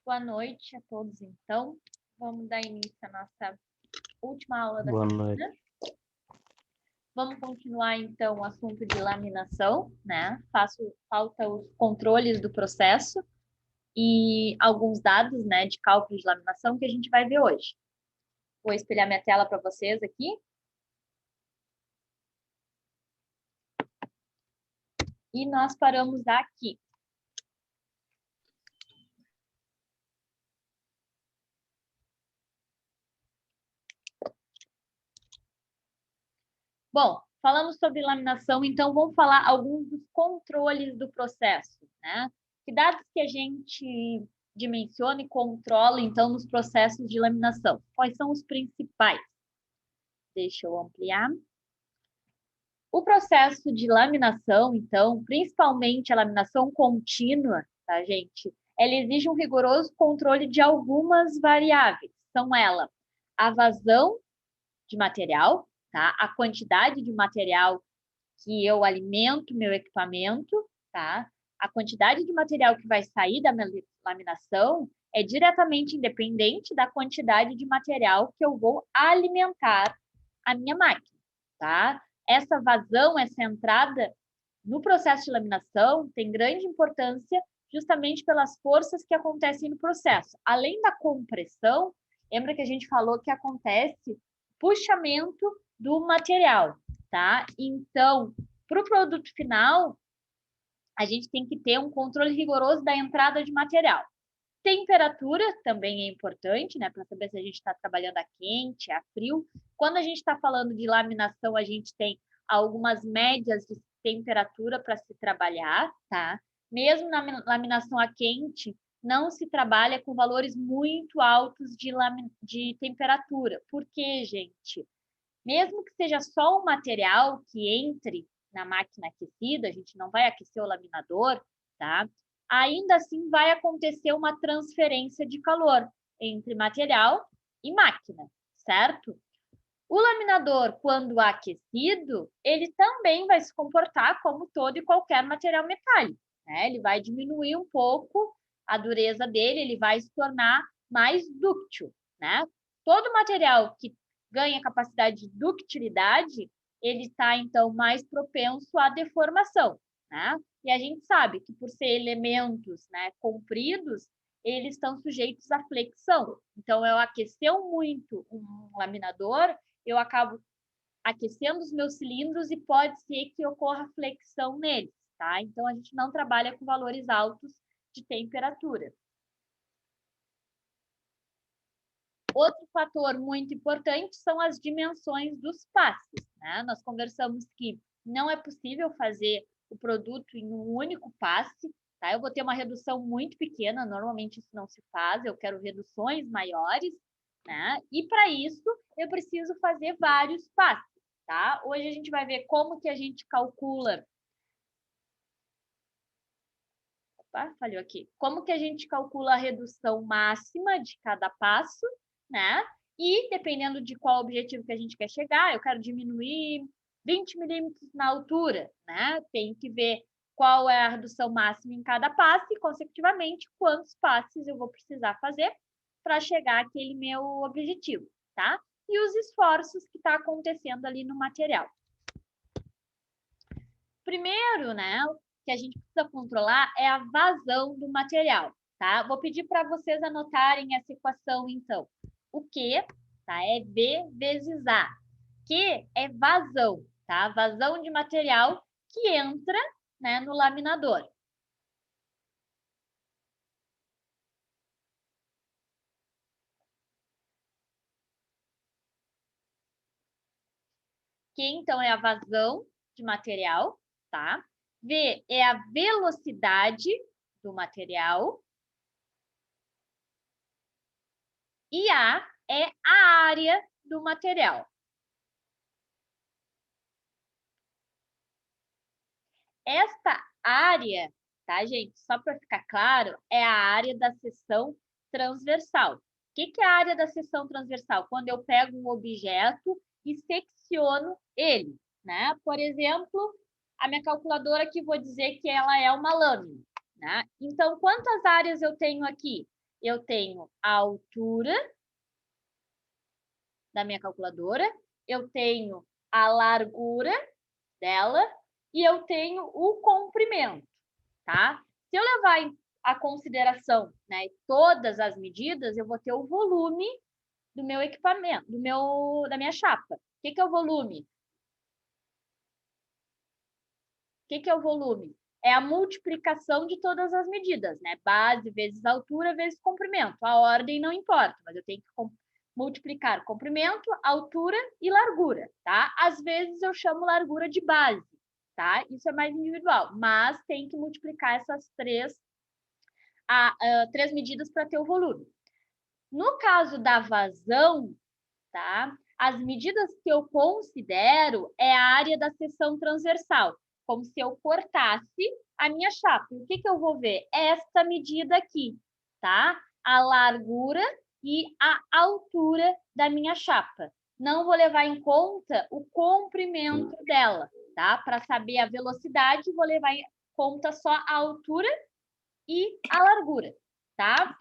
Boa noite a todos, então. Vamos dar início à nossa última aula da Boa semana. noite. Vamos continuar, então, o assunto de laminação, né? Falta os controles do processo e alguns dados, né, de cálculo de laminação que a gente vai ver hoje. Vou espelhar minha tela para vocês aqui. E nós paramos aqui. Bom, falamos sobre laminação, então vamos falar alguns dos controles do processo, né? Que dados que a gente dimensiona e controla, então, nos processos de laminação? Quais são os principais? Deixa eu ampliar. O processo de laminação, então, principalmente a laminação contínua, tá, gente? Ela exige um rigoroso controle de algumas variáveis. São elas a vazão de material, tá? A quantidade de material que eu alimento meu equipamento, tá? A quantidade de material que vai sair da minha laminação é diretamente independente da quantidade de material que eu vou alimentar a minha máquina, tá? Essa vazão, essa entrada no processo de laminação tem grande importância justamente pelas forças que acontecem no processo. Além da compressão, lembra que a gente falou que acontece puxamento do material, tá? Então, para o produto final, a gente tem que ter um controle rigoroso da entrada de material. Temperatura também é importante, né? Para saber se a gente está trabalhando a quente, a frio. Quando a gente está falando de laminação, a gente tem algumas médias de temperatura para se trabalhar, tá? Mesmo na laminação a quente, não se trabalha com valores muito altos de temperatura. Por quê, gente? Mesmo que seja só o material que entre na máquina aquecida, a gente não vai aquecer o laminador, tá? Ainda assim vai acontecer uma transferência de calor entre material e máquina, certo? O laminador, quando aquecido, ele também vai se comportar como todo e qualquer material metálico, né? Ele vai diminuir um pouco a dureza dele, ele vai se tornar mais dúctil, né? Todo material que ganha capacidade de ductilidade, ele está, então, mais propenso à deformação, né? E a gente sabe que por ser elementos, né, compridos, eles estão sujeitos à flexão. Então, eu aqueceu muito um laminador, eu acabo aquecendo os meus cilindros e pode ser que ocorra flexão neles, tá? Então, a gente não trabalha com valores altos de temperatura. Outro fator muito importante são as dimensões dos passes, né? Nós conversamos que não é possível fazer o produto em um único passe, tá? Eu vou ter uma redução muito pequena, normalmente isso não se faz, eu quero reduções maiores, né? E para isso eu preciso fazer vários passes, tá? Hoje a gente vai ver como que a gente calcula. Opa, falhou aqui. Como que a gente calcula a redução máxima de cada passo, né? E dependendo de qual objetivo que a gente quer chegar, eu quero diminuir 20 milímetros na altura, né? Tem que ver qual é a redução máxima em cada passo e, consecutivamente, quantos passes eu vou precisar fazer para chegar àquele meu objetivo, tá? E os esforços que está acontecendo ali no material. Primeiro, né, que a gente precisa controlar é a vazão do material, tá? Vou pedir para vocês anotarem essa equação, então. O Q, tá? É V vezes A. Q é vazão, tá? Vazão de material que entra, né, no laminador. Q, então, é a vazão de material, tá? V é a velocidade do material. E A é a área do material. Esta área, tá, gente? Só para ficar claro, é a área da seção transversal. O que é a área da seção transversal? Quando eu pego um objeto e secciono ele, né? Por exemplo, a minha calculadora aqui, vou dizer que ela é uma lâmina, né? Então, quantas áreas eu tenho aqui? eu tenho a altura da minha calculadora, eu tenho a largura dela e eu tenho o comprimento, tá? Se eu levar em a consideração, né, todas as medidas, eu vou ter o volume do meu equipamento, da minha chapa. O que é o volume? O que é o volume? É a multiplicação de todas as medidas, né? Base vezes altura vezes comprimento. A ordem não importa, mas eu tenho que multiplicar comprimento, altura e largura, tá? Às vezes eu chamo largura de base, tá? Isso é mais individual, mas tem que multiplicar essas três medidas para ter o volume. No caso da vazão, tá? As medidas que eu considero é a área da seção transversal, como se eu cortasse a minha chapa. O que eu vou ver? Esta medida aqui, tá? A largura e a altura da minha chapa. Não vou levar em conta o comprimento dela, tá? Para saber a velocidade, vou levar em conta só a altura e a largura, tá?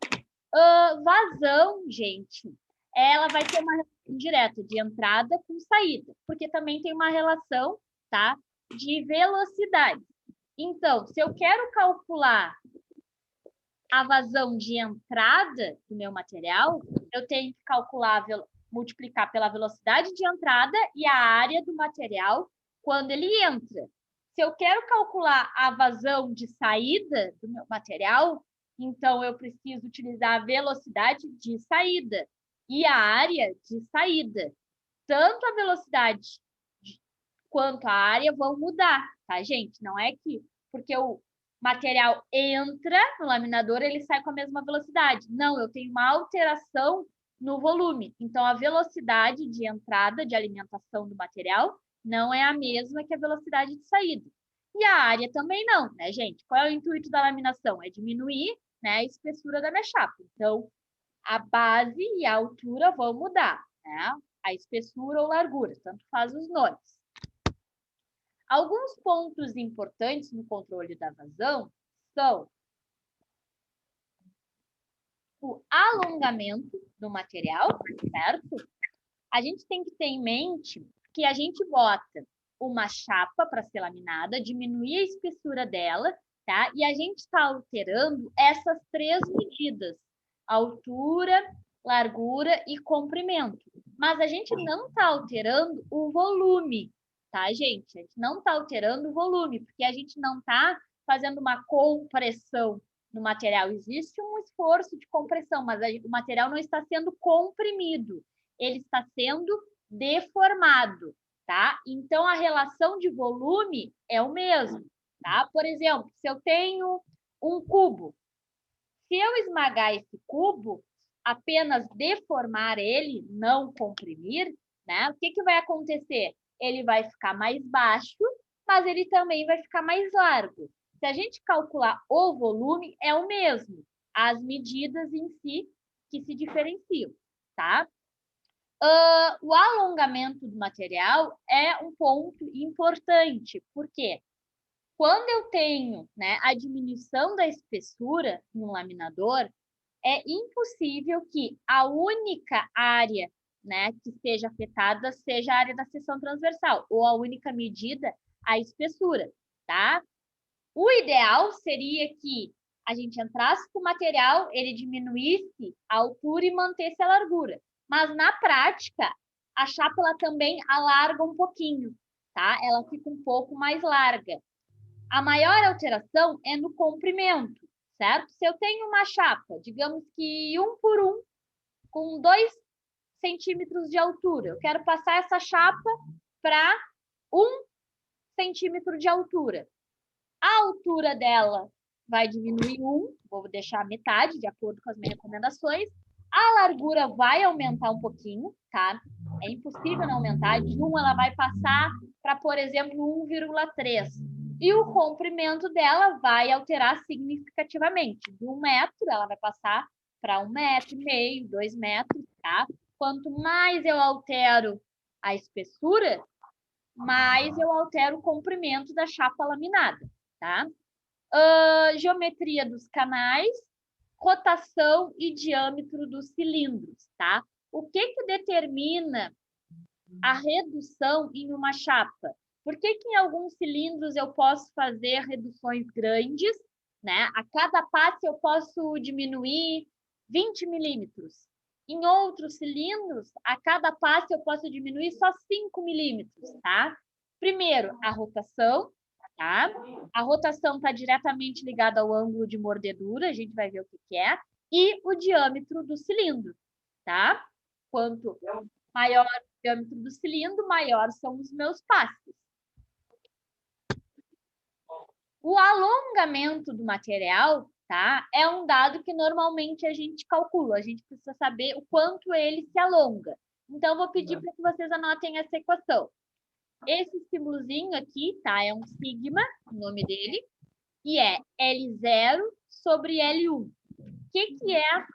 Vazão, gente, ela vai ter uma relação direta de entrada com saída, porque também tem uma relação, tá, de velocidade. Então, se eu quero calcular a vazão de entrada do meu material, eu tenho que calcular, multiplicar pela velocidade de entrada e a área do material quando ele entra. Se eu quero calcular a vazão de saída do meu material, então eu preciso utilizar a velocidade de saída e a área de saída. Tanto a velocidade quanto a área vão mudar, tá, gente? Não é que porque o material entra no laminador, ele sai com a mesma velocidade. Não, eu tenho uma alteração no volume. Então, a velocidade de entrada, de alimentação do material, não é a mesma que a velocidade de saída. E a área também não, né, gente? Qual é o intuito da laminação? É diminuir, né, a espessura da minha chapa. Então, a base e a altura vão mudar, né? A espessura ou largura, tanto faz os nomes. Alguns pontos importantes no controle da vazão são o alongamento do material, certo? A gente tem que ter em mente que a gente bota uma chapa para ser laminada, diminuir a espessura dela, tá? E a gente está alterando essas três medidas: altura, largura e comprimento. Mas a gente não está alterando o volume, tá, gente? A gente não está alterando o volume, porque a gente não está fazendo uma compressão no material. Existe um esforço de compressão, mas o material não está sendo comprimido, ele está sendo deformado, tá? Então, a relação de volume é o mesmo, tá? Por exemplo, se eu tenho um cubo, se eu esmagar esse cubo, apenas deformar ele, não comprimir, né? O que vai acontecer? Ele vai ficar mais baixo, mas ele também vai ficar mais largo. Se a gente calcular o volume, é o mesmo. As medidas em si que se diferenciam, tá? O alongamento do material é um ponto importante, porque quando eu tenho, né, a diminuição da espessura no laminador, é impossível que a única área, né, que seja afetada seja a área da seção transversal, ou a única medida, a espessura, tá? O ideal seria que a gente entrasse com o material, ele diminuísse a altura e mantesse a largura. Mas, na prática, a chapa ela também alarga um pouquinho, tá? Ela fica um pouco mais larga. A maior alteração é no comprimento, certo? Se eu tenho uma chapa, digamos que 1 por 1, com 2 centímetros de altura, eu quero passar essa chapa para 1 centímetro de altura. A altura dela vai diminuir 1, vou deixar a metade, de acordo com as minhas recomendações. A largura vai aumentar um pouquinho, tá? É impossível não aumentar. De 1, ela vai passar para, por exemplo, 1,3. E o comprimento dela vai alterar significativamente. De 1 metro, ela vai passar para 1,5 metro, 2 metros, tá? Quanto mais eu altero a espessura, mais eu altero o comprimento da chapa laminada, tá? Geometria dos canais, rotação e diâmetro dos cilindros, tá? O que determina a redução em uma chapa? Por que em alguns cilindros eu posso fazer reduções grandes, né? A cada passe eu posso diminuir 20 milímetros. Em outros cilindros, a cada passe eu posso diminuir só 5 milímetros, tá? Primeiro, a rotação, tá? A rotação está diretamente ligada ao ângulo de mordedura, a gente vai ver o que é, e o diâmetro do cilindro, tá? Quanto maior o diâmetro do cilindro, maior são os meus passes. O alongamento do material, tá? É um dado que normalmente a gente calcula. A gente precisa saber o quanto ele se alonga. Então, vou pedir para que vocês anotem essa equação. Esse símbolozinho aqui, tá? É um sigma, o nome dele, e é L0 sobre L1. O que é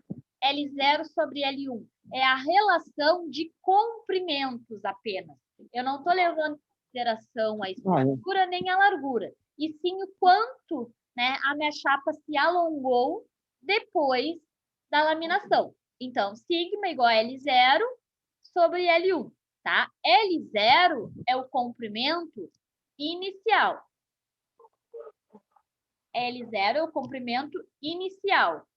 L0 sobre L1? É a relação de comprimentos apenas. Eu não estou levando em consideração a espessura nem a largura, e sim o quanto, né, a minha chapa se alongou depois da laminação. Então, sigma igual a L0 sobre L1, tá? L0 é o comprimento inicial. L0 é o comprimento inicial.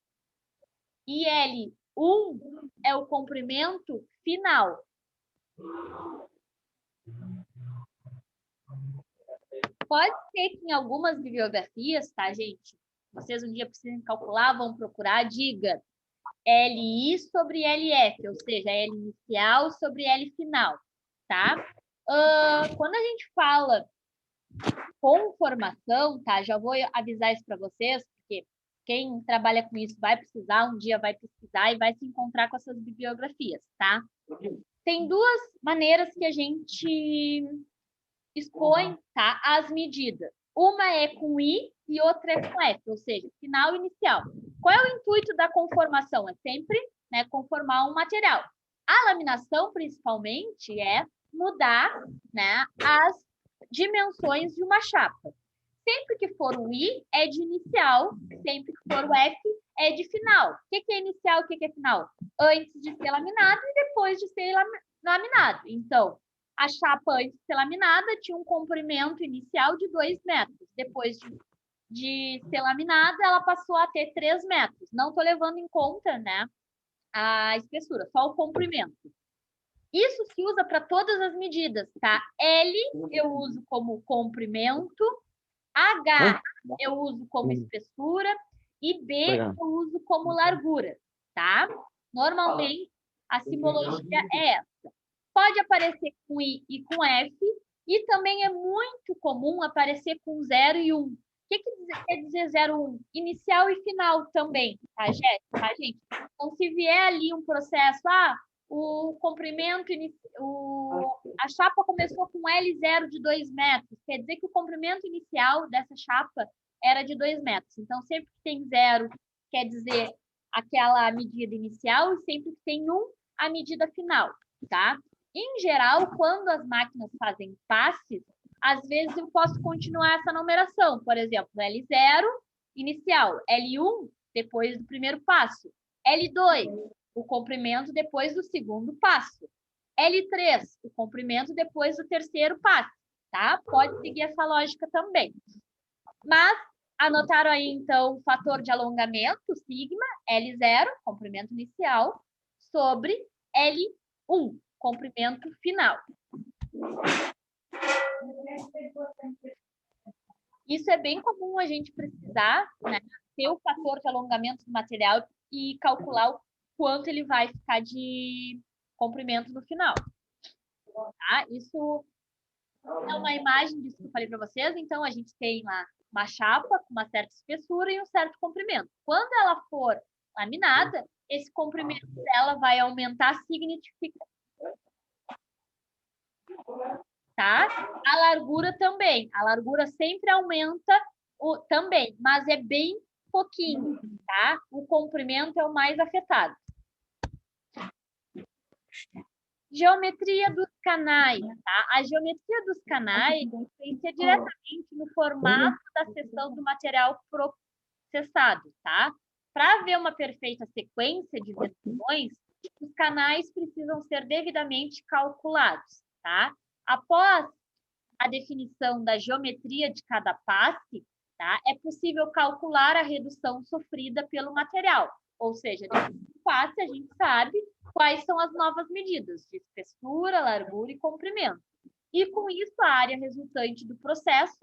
E L1 é o comprimento final. Pode ser que em algumas bibliografias, tá, gente? Vocês um dia precisem calcular, vão procurar, diga LI sobre LF, ou seja, L inicial sobre L final, tá? Quando a gente fala conformação, tá? Já vou avisar isso para vocês, porque quem trabalha com isso vai precisar, um dia vai pesquisar e vai se encontrar com essas bibliografias, tá? Tem duas maneiras que a gente expõe, tá, as medidas. Uma é com I e outra é com F, ou seja, final e inicial. Qual é o intuito da conformação? É sempre, né, conformar um material. A laminação, principalmente, é mudar, né, as dimensões de uma chapa. Sempre que for o I, é de inicial. Sempre que for o F, é de final. O que é inicial, o que é final? Antes de ser laminado e depois de ser laminado. Então, a chapa antes de ser laminada tinha um comprimento inicial de 2 metros. Depois de ser laminada, ela passou a ter 3 metros. Não estou levando em conta, né, a espessura, só o comprimento. Isso se usa para todas as medidas, tá? L eu uso como comprimento, H eu uso como espessura e B eu uso como largura, tá? Normalmente, a simbologia é essa. Pode aparecer com I e com F, e também é muito comum aparecer com 0 e 1. O que quer dizer 0 e 1? Inicial e final também, tá, gente? Então, se vier ali um processo, o comprimento, a chapa começou com L0 de 2 metros, quer dizer que o comprimento inicial dessa chapa era de 2 metros. Então, sempre que tem 0, quer dizer aquela medida inicial, e sempre que tem 1, a medida final, tá? Em geral, quando as máquinas fazem passes, às vezes eu posso continuar essa numeração. Por exemplo, L0, inicial. L1, depois do primeiro passo. L2, o comprimento depois do segundo passo. L3, o comprimento depois do terceiro passo. Tá? Pode seguir essa lógica também. Mas, anotaram aí, então, o fator de alongamento, sigma, L0, comprimento inicial, sobre L1, comprimento final. Isso é bem comum a gente precisar, né, ter o fator de alongamento do material e calcular o quanto ele vai ficar de comprimento no final. Tá? Isso é uma imagem disso que eu falei para vocês. Então, a gente tem lá uma chapa com uma certa espessura e um certo comprimento. Quando ela for laminada, esse comprimento dela vai aumentar significativamente. Tá? A largura também. A largura sempre aumenta também, mas é bem pouquinho, tá? O comprimento é o mais afetado. Geometria dos canais, tá? A geometria dos canais influencia diretamente no formato da seção do material processado, tá? para haver uma perfeita sequência de versões, os canais precisam ser devidamente calculados, tá? Após a definição da geometria de cada passe, tá? É possível calcular a redução sofrida pelo material. Ou seja, depois do passe, a gente sabe quais são as novas medidas de espessura, largura e comprimento. E, com isso, a área resultante do processo,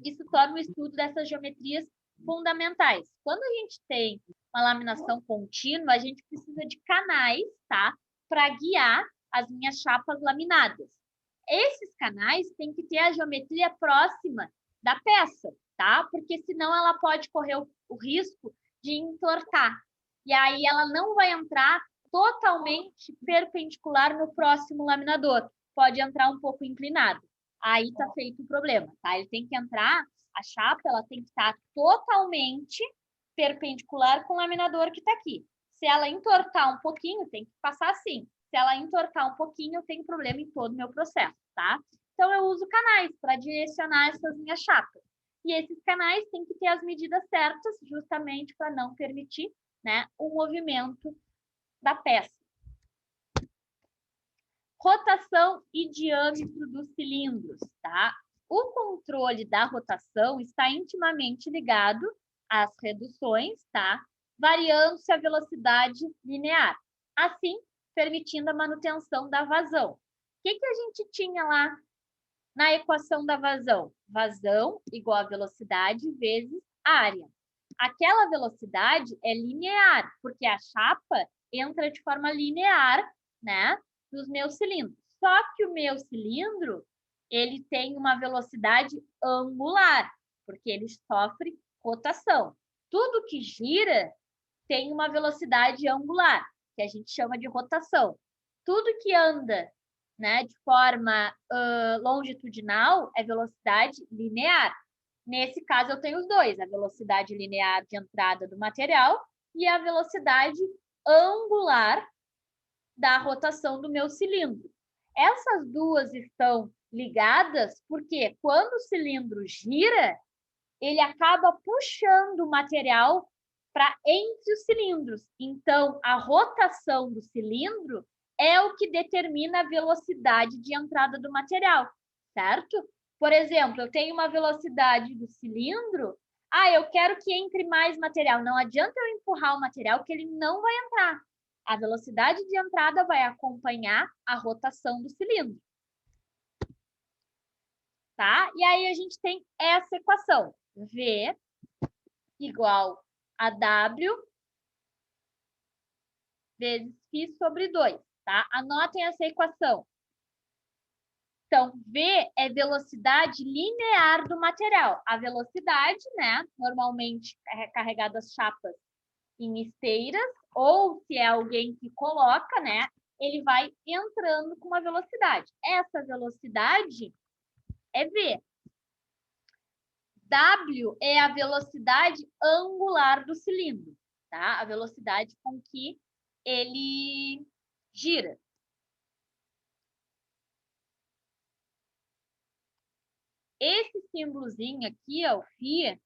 isso torna o estudo dessas geometrias fundamentais. Quando a gente tem uma laminação contínua, a gente precisa de canais, tá? Para guiar as minhas chapas laminadas. Esses canais têm que ter a geometria próxima da peça, tá? Porque senão ela pode correr o risco de entortar. E aí ela não vai entrar totalmente perpendicular no próximo laminador. Pode entrar um pouco inclinado. Aí está feito o problema, tá? Ele tem que entrar, a chapa, ela tem que estar totalmente perpendicular com o laminador que está aqui. Se ela entortar um pouquinho, tem que passar assim. Se ela entortar um pouquinho, eu tenho problema em todo o meu processo, tá? Então, eu uso canais para direcionar essas minhas chapas. E esses canais têm que ter as medidas certas, justamente para não permitir, né, o movimento da peça. Rotação e diâmetro dos cilindros, tá? O controle da rotação está intimamente ligado às reduções, tá? Variando-se a velocidade linear. Assim, permitindo a manutenção da vazão. O que a gente tinha lá na equação da vazão? Vazão igual a velocidade vezes área. Aquela velocidade é linear, porque a chapa entra de forma linear, né, nos meus cilindros. Só que o meu cilindro, ele tem uma velocidade angular, porque ele sofre rotação. Tudo que gira tem uma velocidade angular, que a gente chama de rotação. Tudo que anda, né, de forma longitudinal é velocidade linear. Nesse caso, eu tenho os dois, a velocidade linear de entrada do material e a velocidade angular da rotação do meu cilindro. Essas duas estão ligadas porque quando o cilindro gira, ele acaba puxando o material para entre os cilindros. Então, a rotação do cilindro é o que determina a velocidade de entrada do material, certo? Por exemplo, eu tenho uma velocidade do cilindro, eu quero que entre mais material. Não adianta eu empurrar o material que ele não vai entrar. A velocidade de entrada vai acompanhar a rotação do cilindro. Tá? E aí a gente tem essa equação. V igual a W vezes φ sobre 2, tá? Anotem essa equação. Então, V é velocidade linear do material. A velocidade, né, normalmente é carregada as chapas em esteiras, ou se é alguém que coloca, né, ele vai entrando com uma velocidade. Essa velocidade é V. W é a velocidade angular do cilindro, tá? A velocidade com que ele gira. Esse símbolozinho aqui, ó, o φ,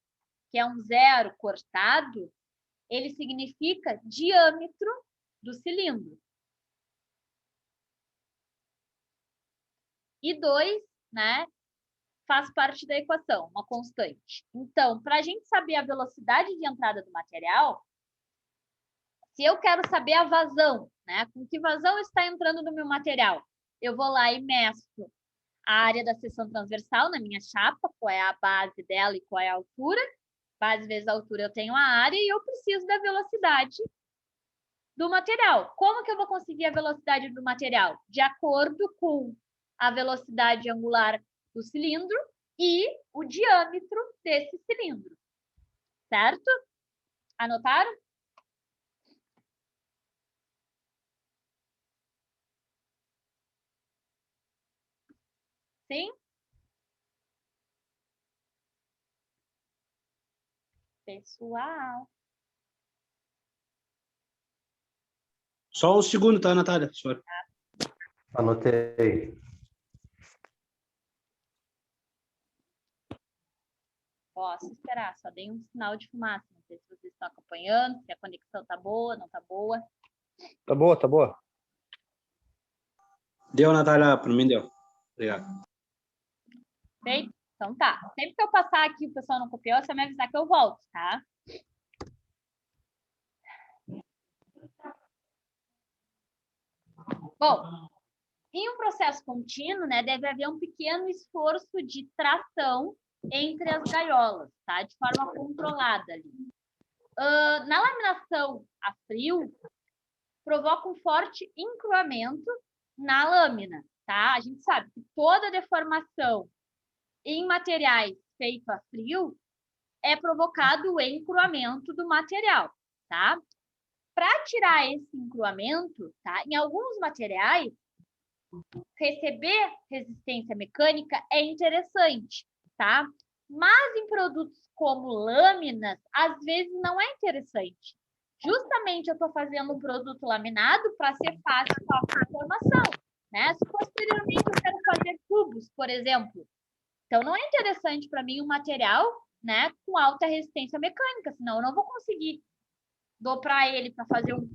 que é um zero cortado, ele significa diâmetro do cilindro. E 2, né, faz parte da equação, uma constante. Então, para a gente saber a velocidade de entrada do material, se eu quero saber a vazão, né, com que vazão está entrando no meu material, eu vou lá e meço a área da seção transversal na minha chapa, qual é a base dela e qual é a altura. Base vezes a altura eu tenho a área e eu preciso da velocidade do material. Como que eu vou conseguir a velocidade do material? De acordo com a velocidade angular do cilindro e o diâmetro desse cilindro. Certo? Anotaram? Sim? Pessoal. Só um segundo, tá, Natália? Senhora. Anotei. Posso esperar, só dei um sinal de fumaça. sei se vocês estão acompanhando, se a conexão está boa, não está boa. Tá boa, tá boa. Deu, Natália, para mim deu. Obrigado. Feito? Então tá. Sempre que eu passar aqui e o pessoal não copiou, você me avisar que eu volto, tá? Bom, em um processo contínuo, né, deve haver um pequeno esforço de tração entre as gaiolas, tá? De forma controlada ali. Na laminação a frio, provoca um forte encruamento na lâmina, tá? A gente sabe que toda deformação em materiais feitos a frio é provocado o encruamento do material, tá? Para tirar esse encruamento, tá? Em alguns materiais, receber resistência mecânica é interessante, tá? Mas em produtos como lâminas, às vezes não é interessante. Justamente eu estou fazendo um produto laminado para ser fácil a formação, né? Se posteriormente eu quero fazer tubos, por exemplo, então não é interessante para mim um material, né, com alta resistência mecânica, senão eu não vou conseguir dobrar ele para fazer um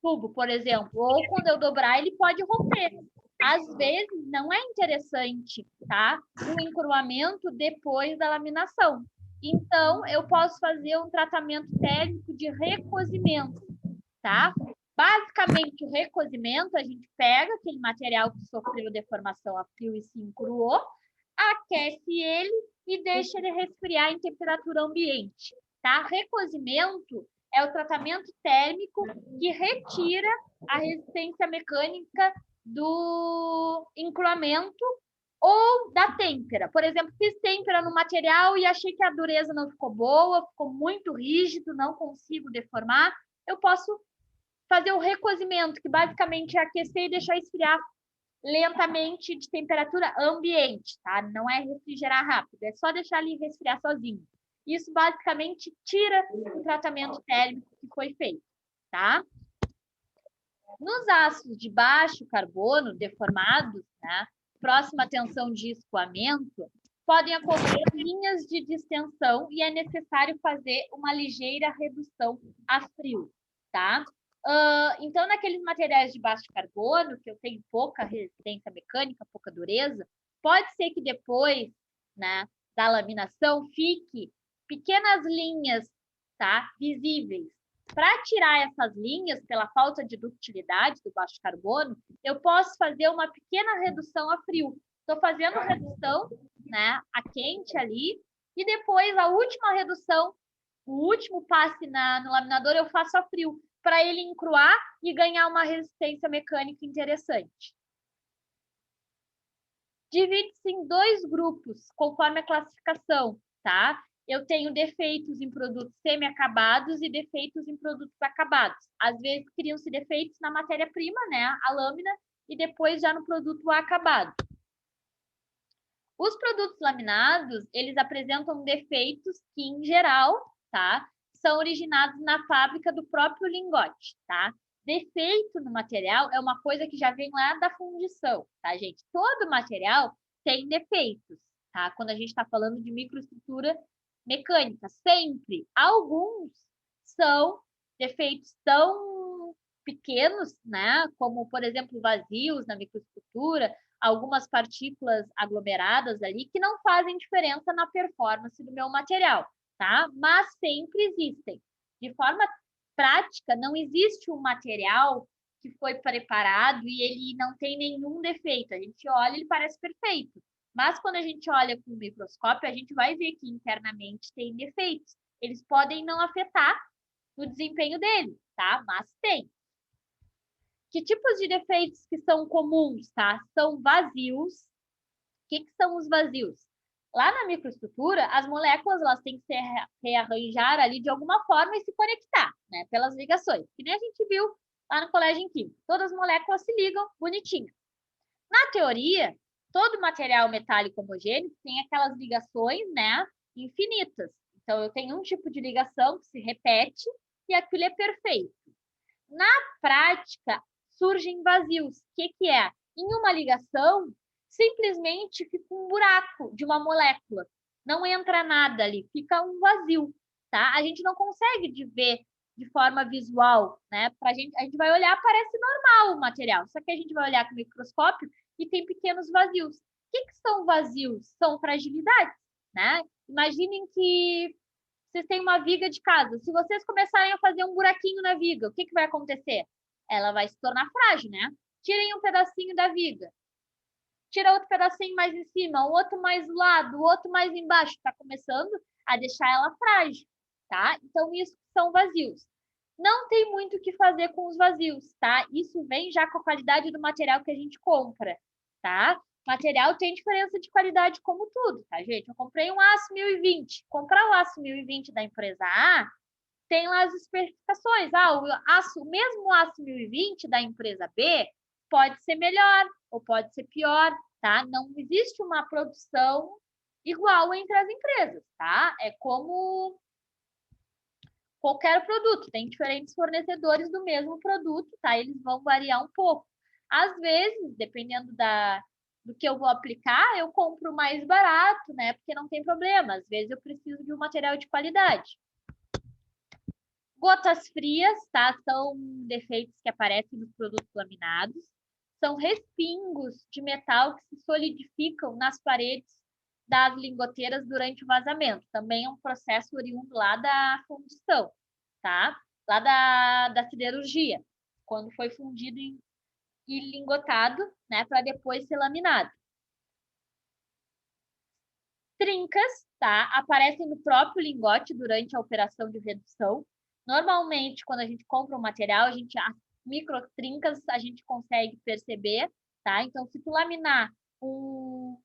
tubo, por exemplo, ou quando eu dobrar ele pode romper. Às vezes não é interessante, tá? O encruamento depois da laminação. Então, eu posso fazer um tratamento térmico de recozimento, tá? Basicamente, o recozimento, a gente pega aquele material que sofreu deformação a frio e se encruou, aquece ele e deixa ele resfriar em temperatura ambiente, tá? Recozimento é o tratamento térmico que retira a resistência mecânica do encruamento ou da têmpera. Por exemplo, fiz têmpera no material e achei que a dureza não ficou boa, ficou muito rígido, não consigo deformar. Eu posso fazer o recozimento, que basicamente é aquecer e deixar esfriar lentamente de temperatura ambiente, tá? Não é refrigerar rápido, é só deixar ele resfriar sozinho. Isso basicamente tira o tratamento térmico que foi feito, tá? Nos aços de baixo carbono deformados, né, próxima tensão de escoamento, podem ocorrer linhas de distensão e é necessário fazer uma ligeira redução a frio, tá? Então, naqueles materiais de baixo carbono, que eu tenho pouca resistência mecânica, pouca dureza, pode ser que depois, né, da laminação fique pequenas linhas, tá, visíveis. Para tirar essas linhas, pela falta de ductilidade do baixo carbono, eu posso fazer uma pequena redução a frio. Estou fazendo redução, né, a quente ali, e depois a última redução, o último passe no laminador, eu faço a frio, para ele encruar e ganhar uma resistência mecânica interessante. Divide-se em 2 grupos, conforme a classificação, tá? Eu tenho defeitos em produtos semi-acabados e defeitos em produtos acabados. Às vezes, criam-se defeitos na matéria-prima, né? A lâmina, e depois já no produto acabado. Os produtos laminados, eles apresentam defeitos que, em geral, tá? São originados na fábrica do próprio lingote, tá? Defeito no material é uma coisa que já vem lá da fundição, tá, gente? Todo material tem defeitos, tá? Quando a gente está falando de microestrutura mecânica, sempre. Alguns são defeitos tão pequenos, né? Como, por exemplo, vazios na microestrutura, algumas partículas aglomeradas ali que não fazem diferença na performance do meu material, tá? Mas sempre existem. De forma prática, não existe um material que foi preparado e ele não tem nenhum defeito. A gente olha e ele parece perfeito. Mas quando a gente olha com o microscópio, a gente vai ver que internamente tem defeitos. Eles podem não afetar no desempenho dele, tá? Mas tem. Que tipos de defeitos que são comuns, tá? São vazios. O que são os vazios? Lá na microestrutura, as moléculas elas têm que se rearranjar ali de alguma forma e se conectar, né? Pelas ligações. Que nem a gente viu lá no colégio em química. Todas as moléculas se ligam bonitinho. Na teoria, todo material metálico homogêneo tem aquelas ligações, né? Infinitas. Então, eu tenho um tipo de ligação que se repete e aquilo é perfeito. Na prática, surgem vazios. O que é? Em uma ligação, simplesmente fica um buraco de uma molécula. Não entra nada ali, fica um vazio, tá? A gente não consegue ver de forma visual, né? A gente vai olhar, parece normal o material, só que a gente vai olhar com o microscópio e tem pequenos vazios. O que são vazios? São fragilidades, né? Imaginem que vocês têm uma viga de casa. Se vocês começarem a fazer um buraquinho na viga, o que vai acontecer? Ela vai se tornar frágil, né? Tirem um pedacinho da viga. Tira outro pedacinho mais em cima, o outro mais do lado, o outro mais embaixo. Está começando a deixar ela frágil, tá? Então, isso são vazios. Não tem muito o que fazer com os vazios, tá? Isso vem já com a qualidade do material que a gente compra, tá? Material tem diferença de qualidade como tudo, tá, gente? Eu comprei um aço 1020. Comprar o aço 1020 da empresa A, tem lá as especificações. O mesmo aço 1020 da empresa B pode ser melhor ou pode ser pior, tá? Não existe uma produção igual entre as empresas, tá? É como qualquer produto, tem diferentes fornecedores do mesmo produto, tá? Eles vão variar um pouco. Às vezes, dependendo do que eu vou aplicar, eu compro mais barato, né? Porque não tem problema. Às vezes eu preciso de um material de qualidade. Gotas frias, tá? São defeitos que aparecem nos produtos laminados. São respingos de metal que se solidificam nas paredes das lingoteiras durante o vazamento. Também é um processo oriundo lá da fundição, tá? Lá da siderurgia, quando foi fundido e lingotado, né? Para depois ser laminado. Trincas, tá? Aparecem no próprio lingote durante a operação de redução. Normalmente, quando a gente compra um material, as microtrincas a gente consegue perceber, tá? Então, se tu laminar um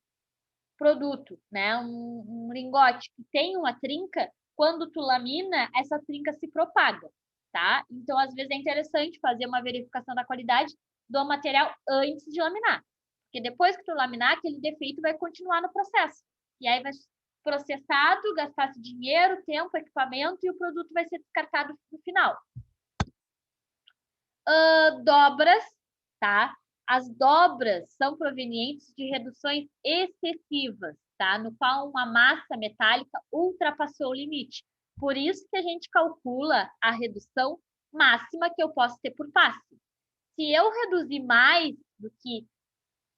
produto, né, um lingote que tem uma trinca, quando tu lamina, essa trinca se propaga, tá? Então, às vezes é interessante fazer uma verificação da qualidade do material antes de laminar, porque depois que tu laminar, aquele defeito vai continuar no processo. E aí vai processado, gastasse dinheiro, tempo, equipamento e o produto vai ser descartado no final. Dobras, tá? As dobras são provenientes de reduções excessivas, tá? No qual uma massa metálica ultrapassou o limite. Por isso que a gente calcula a redução máxima que eu posso ter por passe. Se eu reduzir mais do que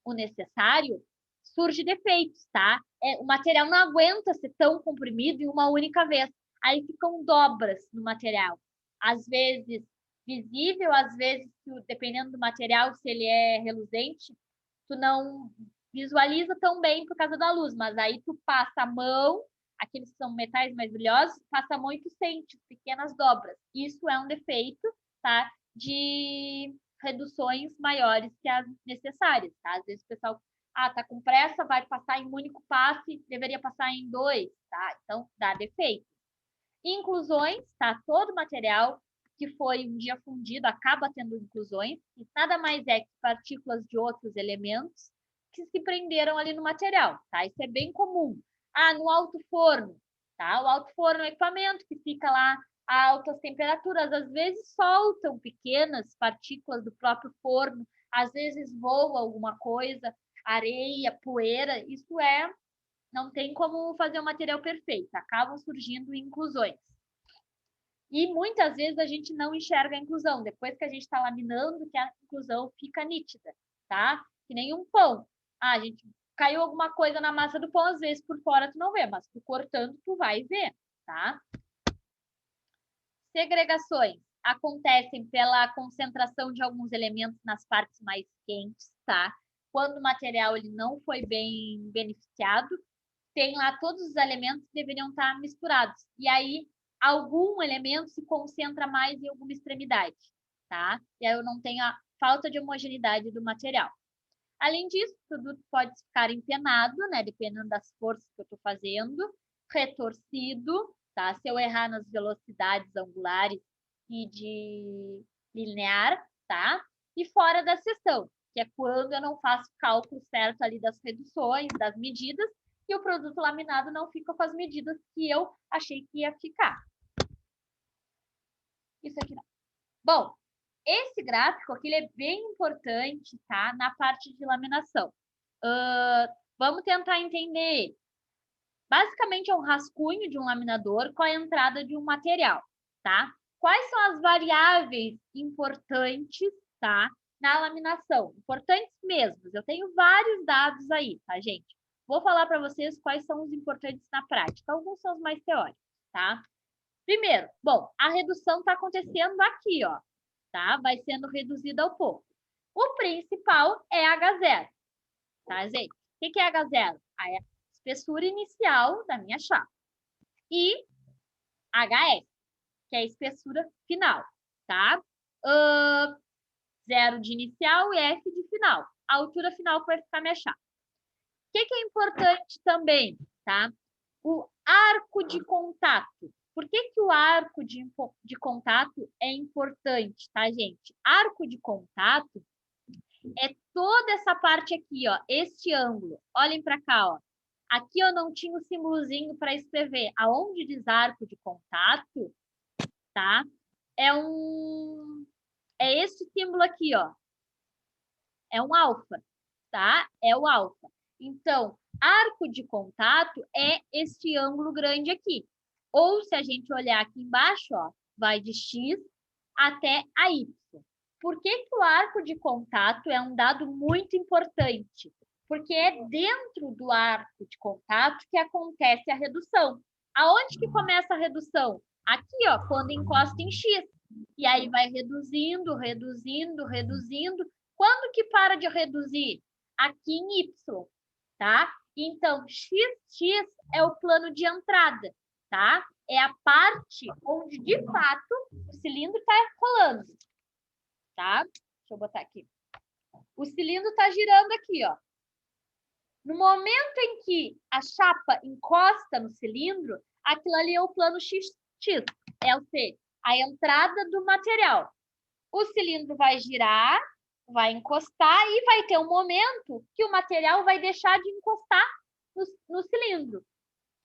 o necessário, surge defeitos, tá? O material não aguenta ser tão comprimido em uma única vez. Aí ficam dobras no material. Às vezes visível, às vezes, dependendo do material, se ele é reluzente, tu não visualiza tão bem por causa da luz, mas aí tu passa a mão, aqueles que são metais mais brilhosos, passa a mão e tu sente pequenas dobras. Isso é um defeito, tá? De reduções maiores que as necessárias, tá? Às vezes o pessoal tá com pressa, vai passar em um único passe, deveria passar em 2, tá? Então, dá defeito. Inclusões, tá? Todo material que foi um dia fundido acaba tendo inclusões, e nada mais é que partículas de outros elementos que se prenderam ali no material, tá? Isso é bem comum. No alto forno, tá? O alto forno é um equipamento que fica lá a altas temperaturas, às vezes soltam pequenas partículas do próprio forno, às vezes voa alguma coisa, areia, poeira, não tem como fazer o material perfeito, acabam surgindo inclusões. E muitas vezes a gente não enxerga a inclusão, depois que a gente está laminando, que a inclusão fica nítida, tá? Que nem um pão. A gente caiu alguma coisa na massa do pão, às vezes por fora tu não vê, mas tu cortando tu vai ver, tá? Segregações acontecem pela concentração de alguns elementos nas partes mais quentes, tá? Quando o material ele não foi bem beneficiado, tem lá todos os elementos que deveriam estar misturados. E aí, algum elemento se concentra mais em alguma extremidade, tá? E aí eu não tenho a falta de homogeneidade do material. Além disso, o produto pode ficar empenado, né? Dependendo das forças que eu estou fazendo, retorcido, tá? Se eu errar nas velocidades angulares e de linear, tá? E fora da seção, que é quando eu não faço cálculo certo ali das reduções, das medidas, e o produto laminado não fica com as medidas que eu achei que ia ficar. Isso aqui não. Bom, esse gráfico aqui ele é bem importante, tá? Na parte de laminação. Vamos tentar entender. Basicamente, é um rascunho de um laminador com a entrada de um material, tá? Quais são as variáveis importantes, tá? Na laminação? Importantes mesmo. Eu tenho vários dados aí, tá, gente? Vou falar para vocês quais são os importantes na prática. Alguns são os mais teóricos, tá? Primeiro, bom, a redução está acontecendo aqui, ó, tá? Vai sendo reduzida ao pouco. O principal é H0, tá, gente? O que é H0? É a espessura inicial da minha chapa. E HS, que é a espessura final, tá? 0 de inicial e F de final. A altura final que vai ficar minha chapa. O que é importante também, tá? O arco de contato. Por que o arco de contato é importante, tá, gente? Arco de contato é toda essa parte aqui, ó, este ângulo. Olhem para cá, ó. Aqui eu não tinha o símbolozinho para escrever. Aonde diz arco de contato, tá? É esse símbolo aqui, ó. É um alfa, tá? É o alfa. Então, arco de contato é este ângulo grande aqui. Ou, se a gente olhar aqui embaixo, ó, vai de X até a Y. Por que o arco de contato é um dado muito importante? Porque é dentro do arco de contato que acontece a redução. Aonde que começa a redução? Aqui, ó, quando encosta em X. E aí vai reduzindo, reduzindo, reduzindo. Quando que para de reduzir? Aqui em Y, tá? Então, XX é o plano de entrada, tá? É a parte onde, de fato, o cilindro está rolando, tá? Deixa eu botar aqui. O cilindro está girando aqui, ó. No momento em que a chapa encosta no cilindro, aquilo ali é o plano XX, é o C, a entrada do material. O cilindro vai girar, vai encostar e vai ter um momento que o material vai deixar de encostar no cilindro.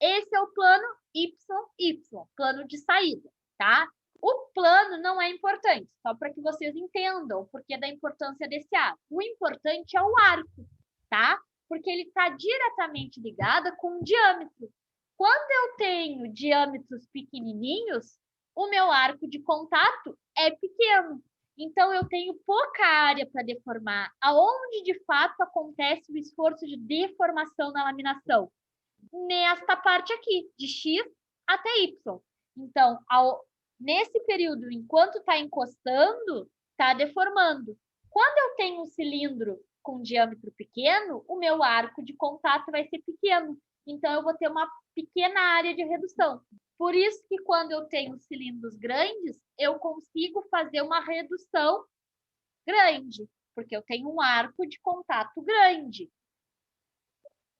Esse é o plano YY, plano de saída, tá? O plano não é importante, só para que vocês entendam o porquê da importância desse arco. O importante é o arco, tá? Porque ele está diretamente ligado com o diâmetro. Quando eu tenho diâmetros pequenininhos, o meu arco de contato é pequeno. Então, eu tenho pouca área para deformar. Aonde, de fato, acontece o esforço de deformação na laminação? Nesta parte aqui, de X até Y. Então, nesse período, enquanto está encostando, está deformando. Quando eu tenho um cilindro com diâmetro pequeno, o meu arco de contato vai ser pequeno. Então, eu vou ter uma pequena área de redução. Por isso que quando eu tenho cilindros grandes, eu consigo fazer uma redução grande, porque eu tenho um arco de contato grande.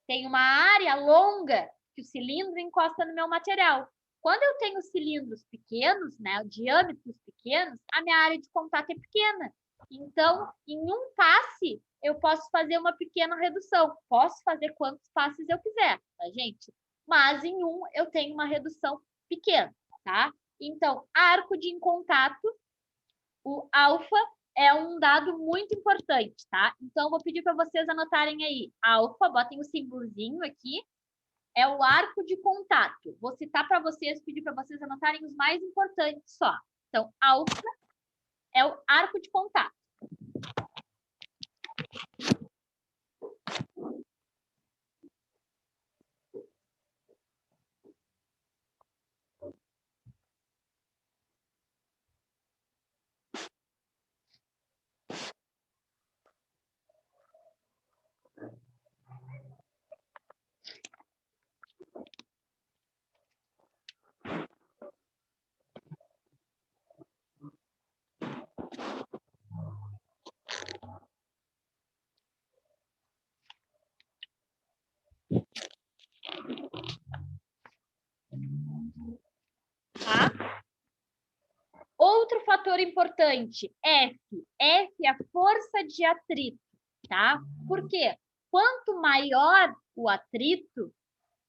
Tem uma área longa que o cilindro encosta no meu material. Quando eu tenho cilindros pequenos, né, diâmetros pequenos, a minha área de contato é pequena. Então, em um passe, eu posso fazer uma pequena redução. Posso fazer quantos passes eu quiser, tá, gente? Mas em um, eu tenho uma redução pequena, tá? Então, arco de contato, o alfa, é um dado muito importante, tá? Então, eu vou pedir para vocês anotarem aí. Alfa, botem o símbolozinho aqui. É o arco de contato. Vou citar para vocês, pedir para vocês anotarem os mais importantes só. Então, alfa é o arco de contato. Tá? Outro fator importante, F. F é a força de atrito, tá? Por quê? Quanto maior o atrito,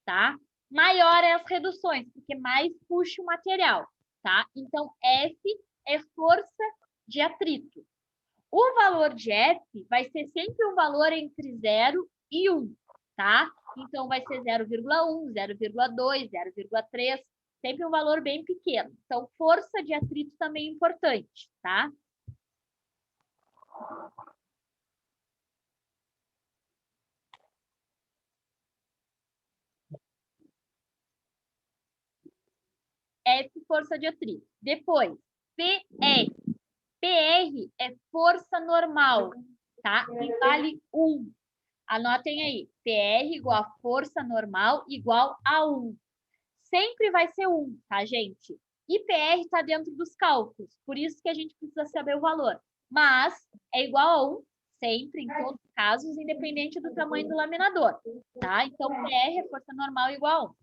tá? Maior é as reduções, porque mais puxa o material, tá? Então, F é força de atrito. O valor de F vai ser sempre um valor entre 0 e 1, tá? Então, vai ser 0,1, 0,2, 0,3, sempre um valor bem pequeno. Então, força de atrito também é importante, tá? F, força de atrito. Depois, PR. PR é força normal, tá? E vale 1. Anotem aí, PR igual a força normal igual a 1. Sempre vai ser 1, tá, gente? E PR está dentro dos cálculos, por isso que a gente precisa saber o valor. Mas é igual a 1, sempre, em todos os casos, independente do tamanho do laminador, tá? Então, PR é força normal igual a 1.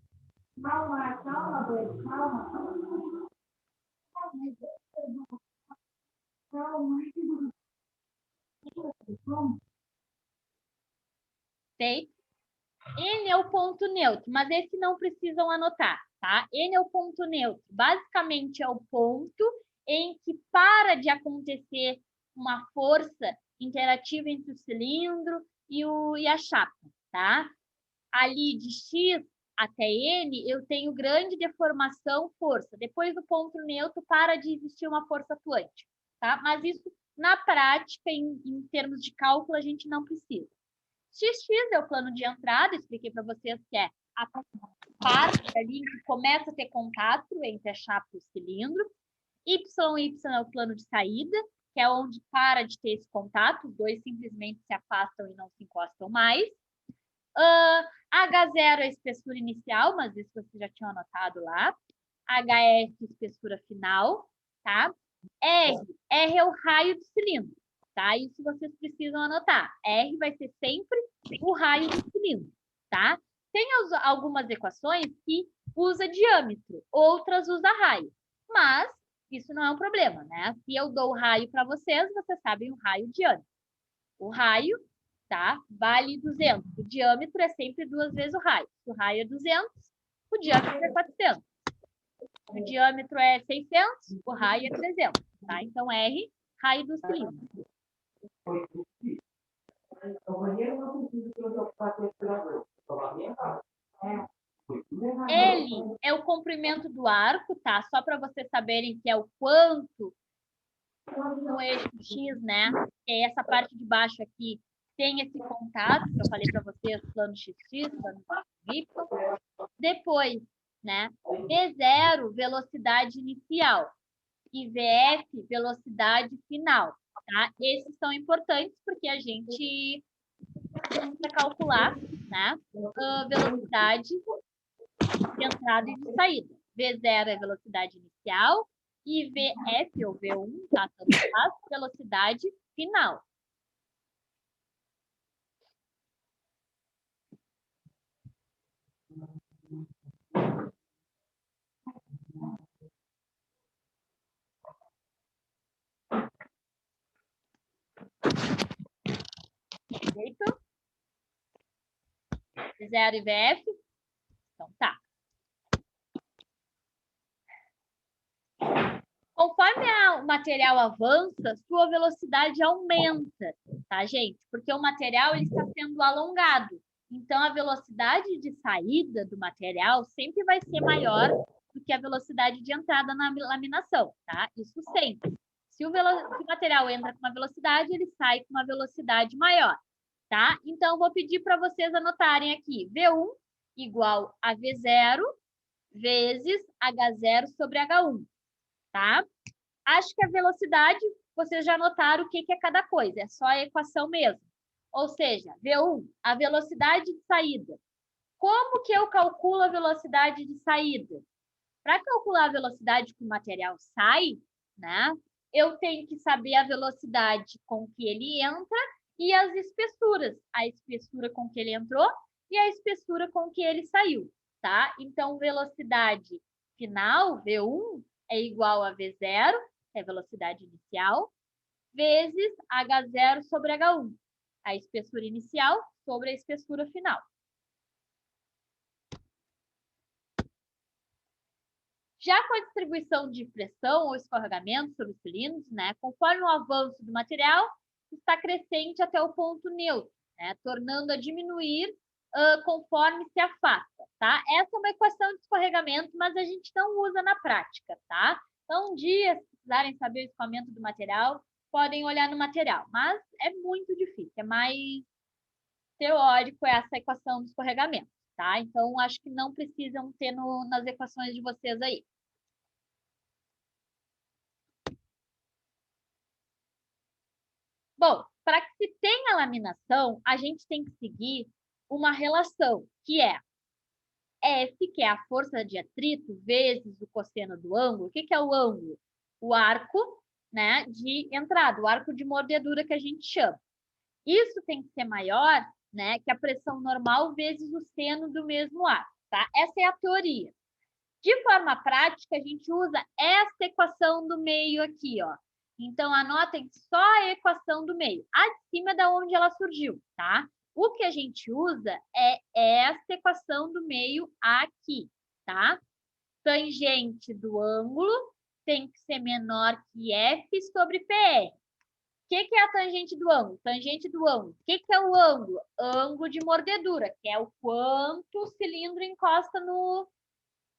Feito? N é o ponto neutro, mas esse não precisam anotar, tá? N é o ponto neutro. Basicamente, é o ponto em que para de acontecer uma força interativa entre o cilindro e a chapa, tá? Ali de X até N, eu tenho grande deformação, força. Depois do ponto neutro, para de existir uma força atuante, tá? Mas isso, na prática, em termos de cálculo, a gente não precisa. XX é o plano de entrada, expliquei para vocês que é a parte ali que começa a ter contato entre a chapa e o cilindro. Y é o plano de saída, que é onde para de ter esse contato, os dois simplesmente se afastam e não se encostam mais. H0 é a espessura inicial, mas isso vocês já tinham anotado lá. HF, espessura final, tá? R é o raio do cilindro, tá? Isso vocês precisam anotar. R vai ser sempre o raio do cilindro, tá? Tem algumas equações que usa diâmetro, outras usa raio, mas isso não é um problema, né? Se eu dou o raio para vocês, vocês sabem o raio e o diâmetro. O raio, tá? Vale 200. O diâmetro é sempre 2 vezes o raio. Se o raio é 200, o diâmetro é 400. O diâmetro é 600, o raio é 300, tá? Então, R, raio do cilindro. L é o comprimento do arco, tá? Só para vocês saberem que é o quanto no eixo X, né? Que é essa parte de baixo aqui tem esse contato, que eu falei para vocês, plano XX, plano Y. Depois, né? V0, velocidade inicial. E VF, velocidade final, tá? Esses são importantes porque a gente precisa calcular, né? Velocidade de entrada e de saída. V0 é velocidade inicial e VF, ou V1, tá? Tanto faz, velocidade final. Perfeito? V0 e VF? Então tá. Conforme o material avança, sua velocidade aumenta, tá, gente? Porque o material ele está sendo alongado. Então, a velocidade de saída do material sempre vai ser maior do que a velocidade de entrada na laminação, tá? Isso sempre. Se o material entra com uma velocidade, ele sai com uma velocidade maior, tá? Então, vou pedir para vocês anotarem aqui. V1 igual a V0 vezes H0 sobre H1. Tá? Acho que a velocidade, vocês já notaram o que é cada coisa, é só a equação mesmo. Ou seja, V1, a velocidade de saída. Como que eu calculo a velocidade de saída? Para calcular a velocidade que o material sai, né, eu tenho que saber a velocidade com que ele entra e as espessuras. A espessura com que ele entrou e a espessura com que ele saiu, tá? Então, velocidade final, V1, é igual a V0, que é a velocidade inicial, vezes H0 sobre H1, a espessura inicial sobre a espessura final. Já com a distribuição de pressão ou escorregamento sobre os cilindros, né, conforme o avanço do material, está crescente até o ponto neutro, né, tornando a diminuir conforme se afasta, tá? Essa é uma equação de escorregamento, mas a gente não usa na prática, tá? Então, um dia, se precisarem saber o escoamento do material, podem olhar no material, mas é muito difícil, é mais teórico essa equação do escorregamento, tá? Então, acho que não precisam ter nas equações de vocês aí. Bom, para que se tenha laminação, a gente tem que seguir uma relação, que é F, que é a força de atrito, vezes o cosseno do ângulo. O que é o ângulo? O arco, né, de entrada, o arco de mordedura que a gente chama. Isso tem que ser maior, né, que a pressão normal vezes o seno do mesmo arco, tá? Essa é a teoria. De forma prática, a gente usa essa equação do meio aqui, ó. Então, anotem só a equação do meio, acima da onde ela surgiu, tá? O que a gente usa é essa equação do meio aqui, tá? Tangente do ângulo tem que ser menor que F sobre PR. O que é a tangente do ângulo? Tangente do ângulo. O que é o ângulo? Ângulo de mordedura, que é o quanto o cilindro encosta no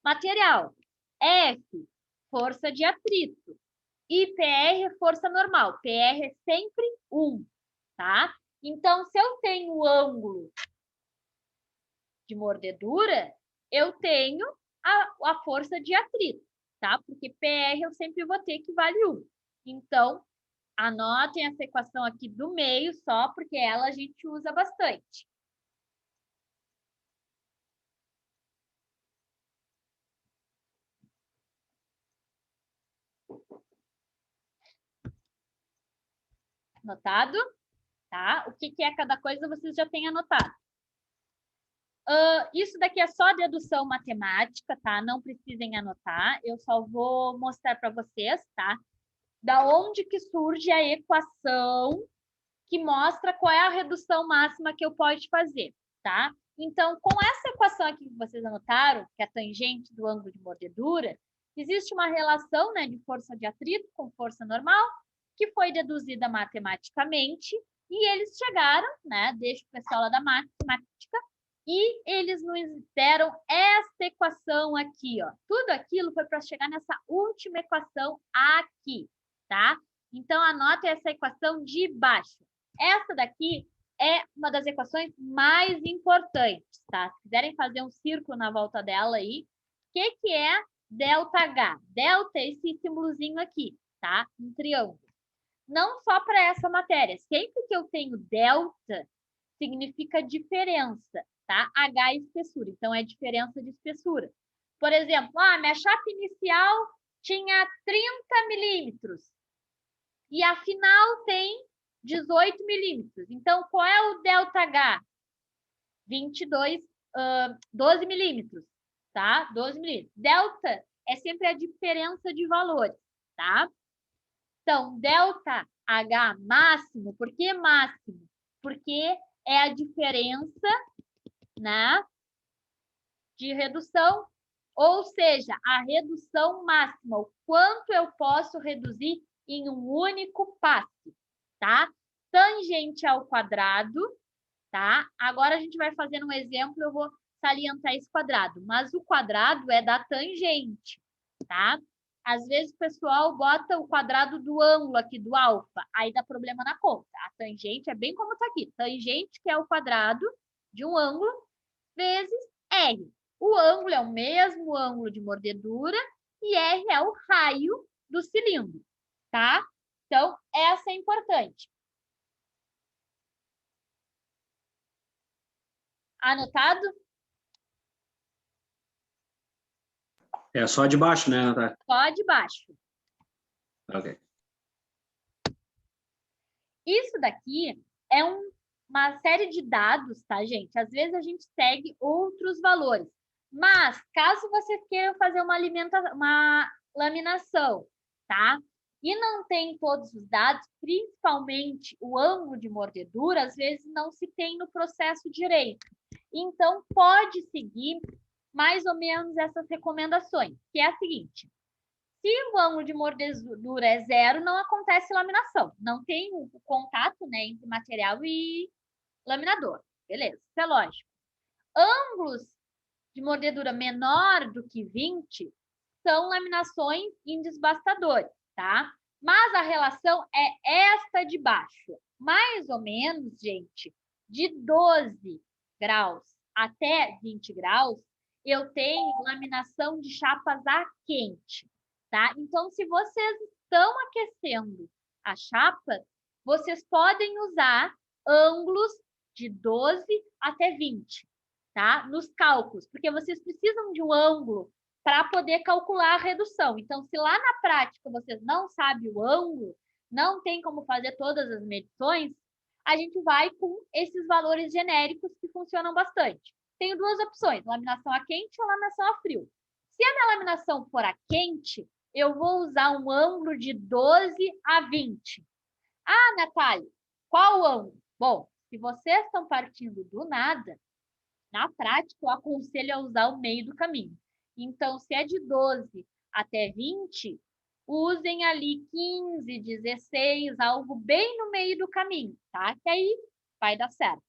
material. F, força de atrito. E PR, força normal. PR é sempre 1, tá? Então, se eu tenho o ângulo de mordedura, eu tenho a força de atrito, tá? Porque PR eu sempre vou ter que vale 1. Então, anotem essa equação aqui do meio só, porque ela a gente usa bastante. Anotado? Tá? O que é cada coisa vocês já têm anotado. Isso daqui é só dedução matemática, tá? Não precisem anotar. Eu só vou mostrar para vocês, tá? Da onde que surge a equação que mostra qual é a redução máxima que eu posso fazer, tá? Então, com essa equação aqui que vocês anotaram, que é a tangente do ângulo de mordedura, existe uma relação, né, de força de atrito com força normal, que foi deduzida matematicamente, e eles chegaram, né, deixa o pessoal lá da matemática, e eles nos deram essa equação aqui, ó. Tudo aquilo foi para chegar nessa última equação aqui, tá? Então, anote essa equação de baixo. Essa daqui é uma das equações mais importantes, tá? Se quiserem fazer um círculo na volta dela aí, o que é ΔH? Delta é esse símbolozinho aqui, tá? Um triângulo. Não só para essa matéria. Sempre que eu tenho delta, significa diferença, tá? H é espessura, então é diferença de espessura. Por exemplo, minha chapa inicial tinha 30 milímetros e a final tem 18 milímetros. Então, qual é o ΔH? 12 milímetros, tá? 12 milímetros. Delta é sempre a diferença de valores, tá? Então, ΔH máximo, por que máximo? Porque é a diferença, né, de redução, ou seja, a redução máxima, o quanto eu posso reduzir em um único passe, tá? Tangente ao quadrado, tá? Agora a gente vai fazer um exemplo, eu vou salientar esse quadrado, mas o quadrado é da tangente, tá? Às vezes o pessoal bota o quadrado do ângulo aqui, do alfa, aí dá problema na conta. A tangente é bem como está aqui. Tangente, que é o quadrado de um ângulo, vezes R. O ângulo é o mesmo ângulo de mordedura e R é o raio do cilindro, tá? Então, essa é importante. Anotado? É só de baixo, né, Natália? Só de baixo. Ok. Isso daqui é uma série de dados, tá, gente? Às vezes a gente segue outros valores. Mas, caso você queira fazer uma laminação, tá? E não tem todos os dados, principalmente o ângulo de mordedura, às vezes não se tem no processo direito. Então, pode seguir mais ou menos essas recomendações, que é a seguinte. Se o ângulo de mordedura é 0, não acontece laminação. Não tem o contato, né, entre material e laminador. Beleza, isso é lógico. Ângulos de mordedura menor do que 20 são laminações em desbastadores, tá? Mas a relação é esta de baixo. Mais ou menos, gente, de 12 graus até 20 graus, eu tenho laminação de chapas a quente, tá? Então, se vocês estão aquecendo a chapa, vocês podem usar ângulos de 12 até 20, tá? Nos cálculos, porque vocês precisam de um ângulo para poder calcular a redução. Então, se lá na prática vocês não sabem o ângulo, não tem como fazer todas as medições, a gente vai com esses valores genéricos que funcionam bastante. Tenho duas opções, laminação a quente ou laminação a frio. Se a minha laminação for a quente, eu vou usar um ângulo de 12 a 20. Ah, Natália, qual o ângulo? Bom, se vocês estão partindo do nada, na prática, eu aconselho a usar o meio do caminho. Então, se é de 12 até 20, usem ali 15, 16, algo bem no meio do caminho, tá? Que aí vai dar certo.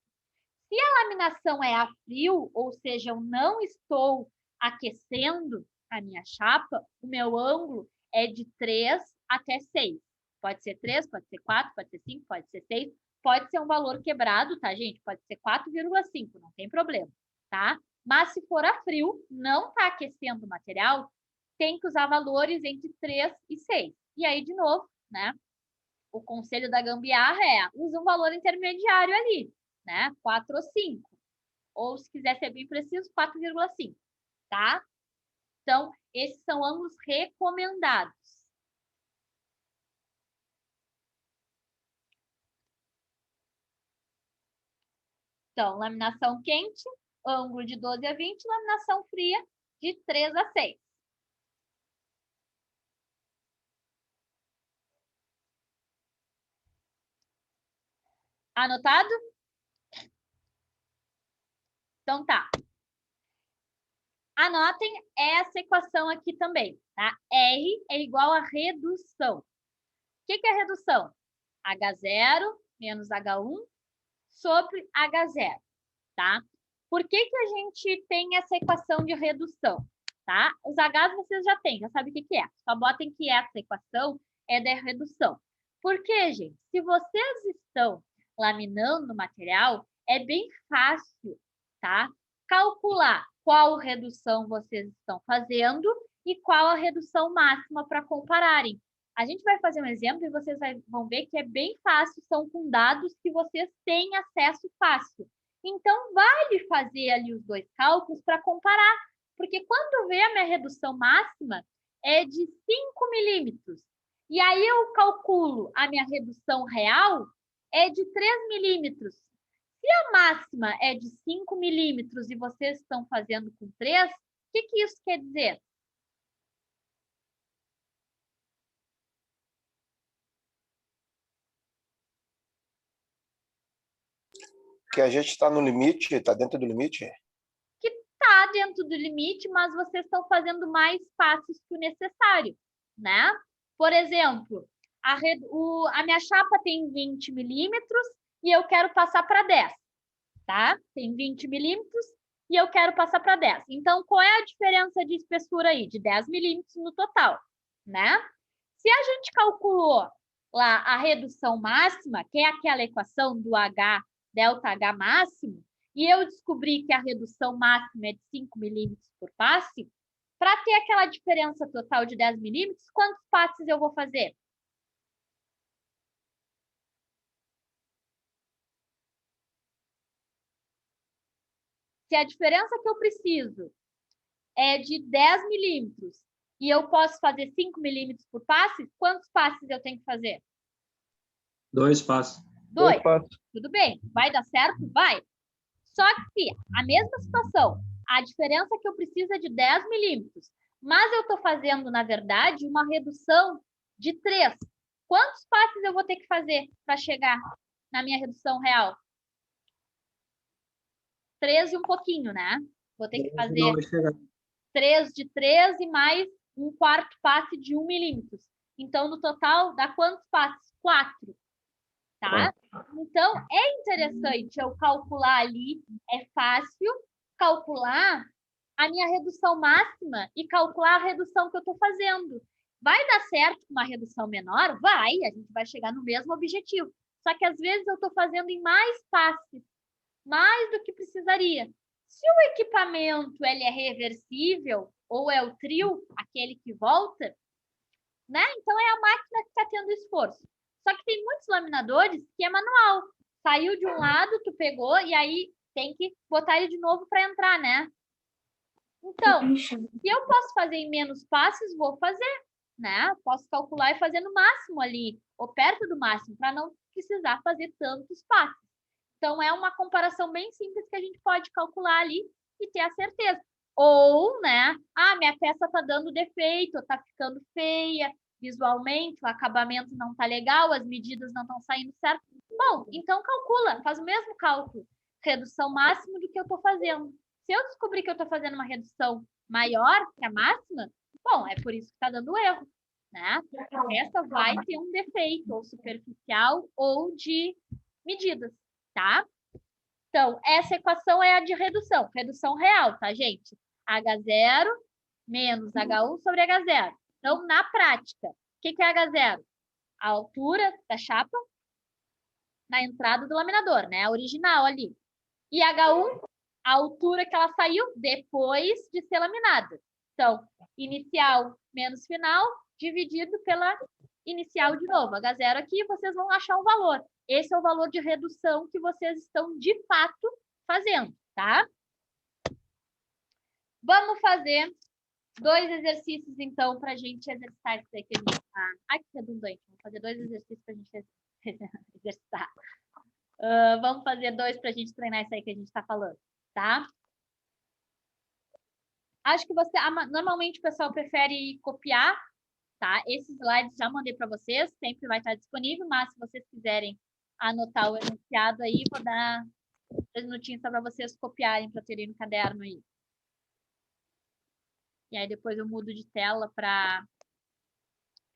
Se a laminação é a frio, ou seja, eu não estou aquecendo a minha chapa, o meu ângulo é de 3 até 6. Pode ser 3, pode ser 4, pode ser 5, pode ser 6. Pode ser um valor quebrado, tá, gente? Pode ser 4,5, não tem problema, tá? Mas se for a frio, não está aquecendo o material, tem que usar valores entre 3 e 6. E aí, de novo, né? O conselho da gambiarra é, usa um valor intermediário ali, né? 4 ou 5. Ou, se quiser ser bem preciso, 4,5, tá? Então, esses são ângulos recomendados. Então, laminação quente, ângulo de 12 a 20, laminação fria de 3 a 6. Anotado? Então tá. Anotem essa equação aqui também, tá? R é igual a redução. O que é redução? H0 menos H1 sobre H0, tá? Por que a gente tem essa equação de redução, tá? Os H's vocês já têm, já sabem o que é. Só botem que essa equação é da redução. Por quê, gente? Se vocês estão laminando o material, é bem fácil, tá? Calcular qual redução vocês estão fazendo e qual a redução máxima para compararem. A gente vai fazer um exemplo e vocês vão ver que é bem fácil, são com dados que vocês têm acesso fácil. Então, vale fazer ali os dois cálculos para comparar, porque quando vê a minha redução máxima é de 5 milímetros, e aí eu calculo a minha redução real é de 3 milímetros. Se a máxima é de 5 milímetros e vocês estão fazendo com 3, o que isso quer dizer? Que a gente está no limite, está dentro do limite? Que está dentro do limite, mas vocês estão fazendo mais passos que o necessário, né? Por exemplo, a minha chapa tem 20 milímetros e eu quero passar para 10, tá? Tem 20 milímetros e eu quero passar para 10. Então, qual é a diferença de espessura aí? De 10 milímetros no total, né? Se a gente calculou lá a redução máxima, que é aquela equação do H, delta H máximo, e eu descobri que a redução máxima é de 5 milímetros por passe, para ter aquela diferença total de 10 milímetros, quantos passes eu vou fazer? Se a diferença que eu preciso é de 10 milímetros e eu posso fazer 5 milímetros por passe, quantos passes eu tenho que fazer? 2 passos. 2. Tudo bem. Vai dar certo? Vai. Só que a mesma situação, a diferença que eu preciso é de 10 milímetros, mas eu estou fazendo, na verdade, uma redução de 3. Quantos passes eu vou ter que fazer para chegar na minha redução real? 3 e um pouquinho, né? Vou ter que fazer 3 de 3 e mais um quarto passe de 1 milímetro. Então, no total, dá quantos passes? 4. Tá? Então, é interessante eu calcular ali, é fácil, calcular a minha redução máxima e calcular a redução que eu estou fazendo. Vai dar certo com uma redução menor? Vai, a gente vai chegar no mesmo objetivo. Só que às vezes eu estou fazendo em mais passes, mais do que precisaria. Se o equipamento ele é reversível, ou é o trio, aquele que volta, né? Então é a máquina que está tendo esforço. Só que tem muitos laminadores que é manual. Saiu de um lado, tu pegou, e aí tem que botar ele de novo para entrar, né? Então, se eu posso fazer em menos passes, vou fazer, né? Posso calcular e fazer no máximo ali, ou perto do máximo, para não precisar fazer tantos passes. Então, é uma comparação bem simples que a gente pode calcular ali e ter a certeza. Ou, né? Ah, minha peça está dando defeito, está ficando feia visualmente, o acabamento não está legal, as medidas não estão saindo certo. Bom, então calcula, faz o mesmo cálculo. Redução máxima do que eu estou fazendo. Se eu descobrir que eu estou fazendo uma redução maior que a máxima, bom, é por isso que está dando erro, né? A peça vai ter um defeito, ou superficial, ou de medidas, tá? Então, essa equação é a de redução real, tá, gente? H0 menos H1 sobre H0. Então, na prática, o que é H0? A altura da chapa na entrada do laminador, né? A original ali. E H1, a altura que ela saiu depois de ser laminada. Então, inicial menos final, dividido pela inicial de novo. H0 aqui, vocês vão achar um valor. Esse é o valor de redução que vocês estão, de fato, fazendo, tá? Vamos fazer 2 exercícios, então, para a gente exercitar isso aí que a gente está... Ai, que redundante. Vamos fazer 2 exercícios para a gente exercitar. Vamos fazer 2 para a gente treinar isso aí que a gente está falando, tá? Acho que você... Normalmente o pessoal prefere copiar, tá? Esses slides já mandei para vocês, sempre vai estar disponível, mas se vocês quiserem anotar o enunciado aí, vou dar 2 minutinhos para vocês copiarem para terem no caderno aí. E aí depois eu mudo de tela para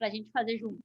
a gente fazer junto.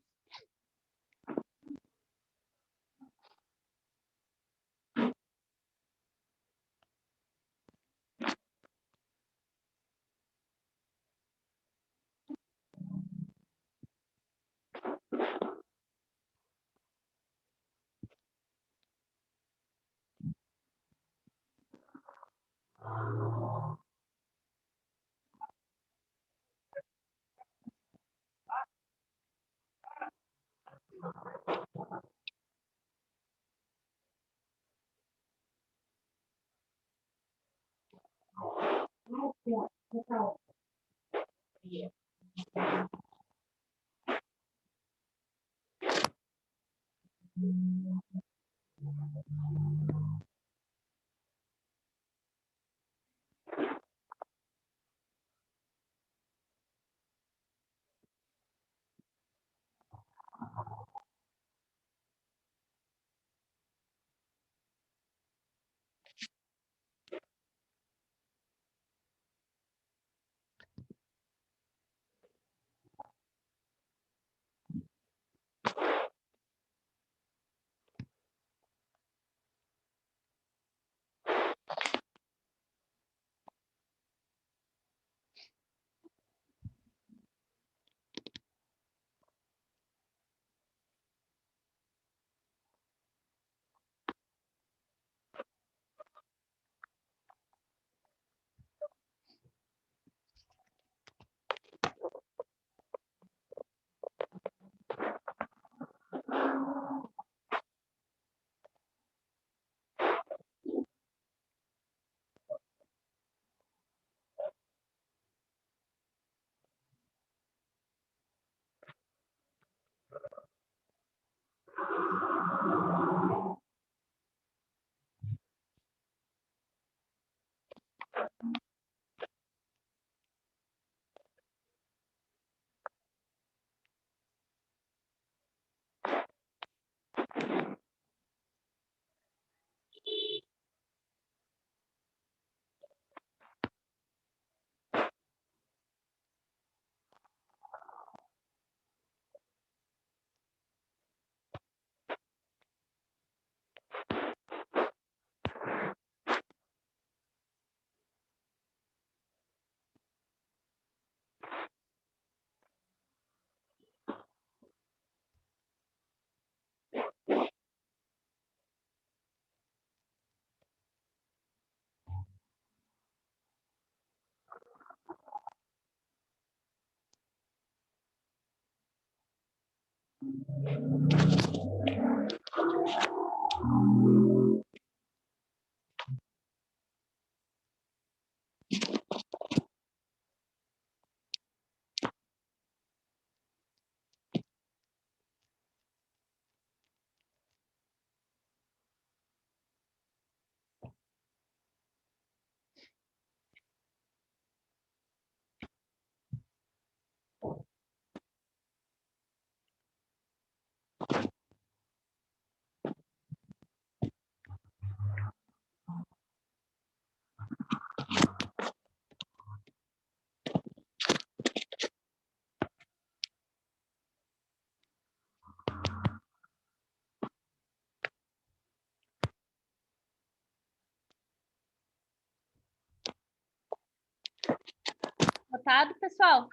Anotado, pessoal?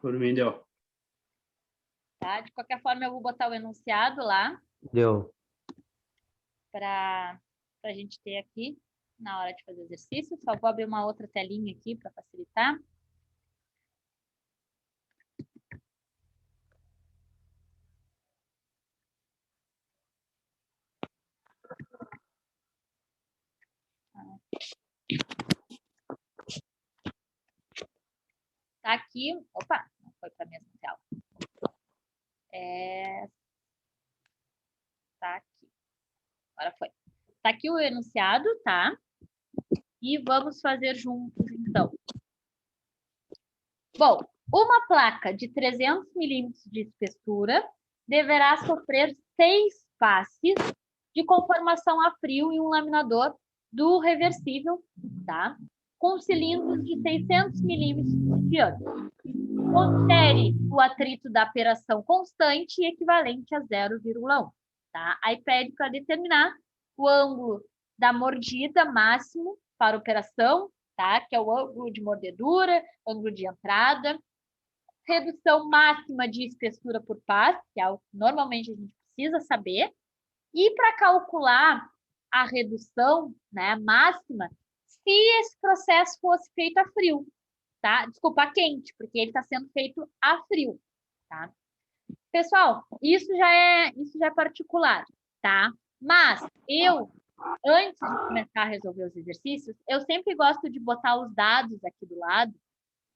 Por mim, deu. Tá? De qualquer forma, eu vou botar o enunciado lá Deu. para a gente ter aqui na hora de fazer exercício. Só vou abrir uma outra telinha aqui para facilitar. Tá aqui. Opa, não foi para a mesma tela. Tá aqui. Agora foi. Tá aqui o enunciado, tá? E vamos fazer juntos, então. Bom, uma placa de 300 milímetros de espessura deverá sofrer 6 passes de conformação a frio em um laminador do reversível, tá? Com cilindros de 600 milímetros de diâmetro. Considere o atrito da operação constante equivalente a 0,1. Tá? Aí pede para determinar o ângulo da mordida máximo para operação, tá? Que é o ângulo de mordedura, ângulo de entrada, redução máxima de espessura por passo, que é algo que normalmente a gente precisa saber, e para calcular a redução, né, máxima, se esse processo fosse feito a frio, tá? Desculpa, a quente, porque ele está sendo feito a frio, tá? Pessoal, isso já é particular, tá? Mas eu, antes de começar a resolver os exercícios, eu sempre gosto de botar os dados aqui do lado,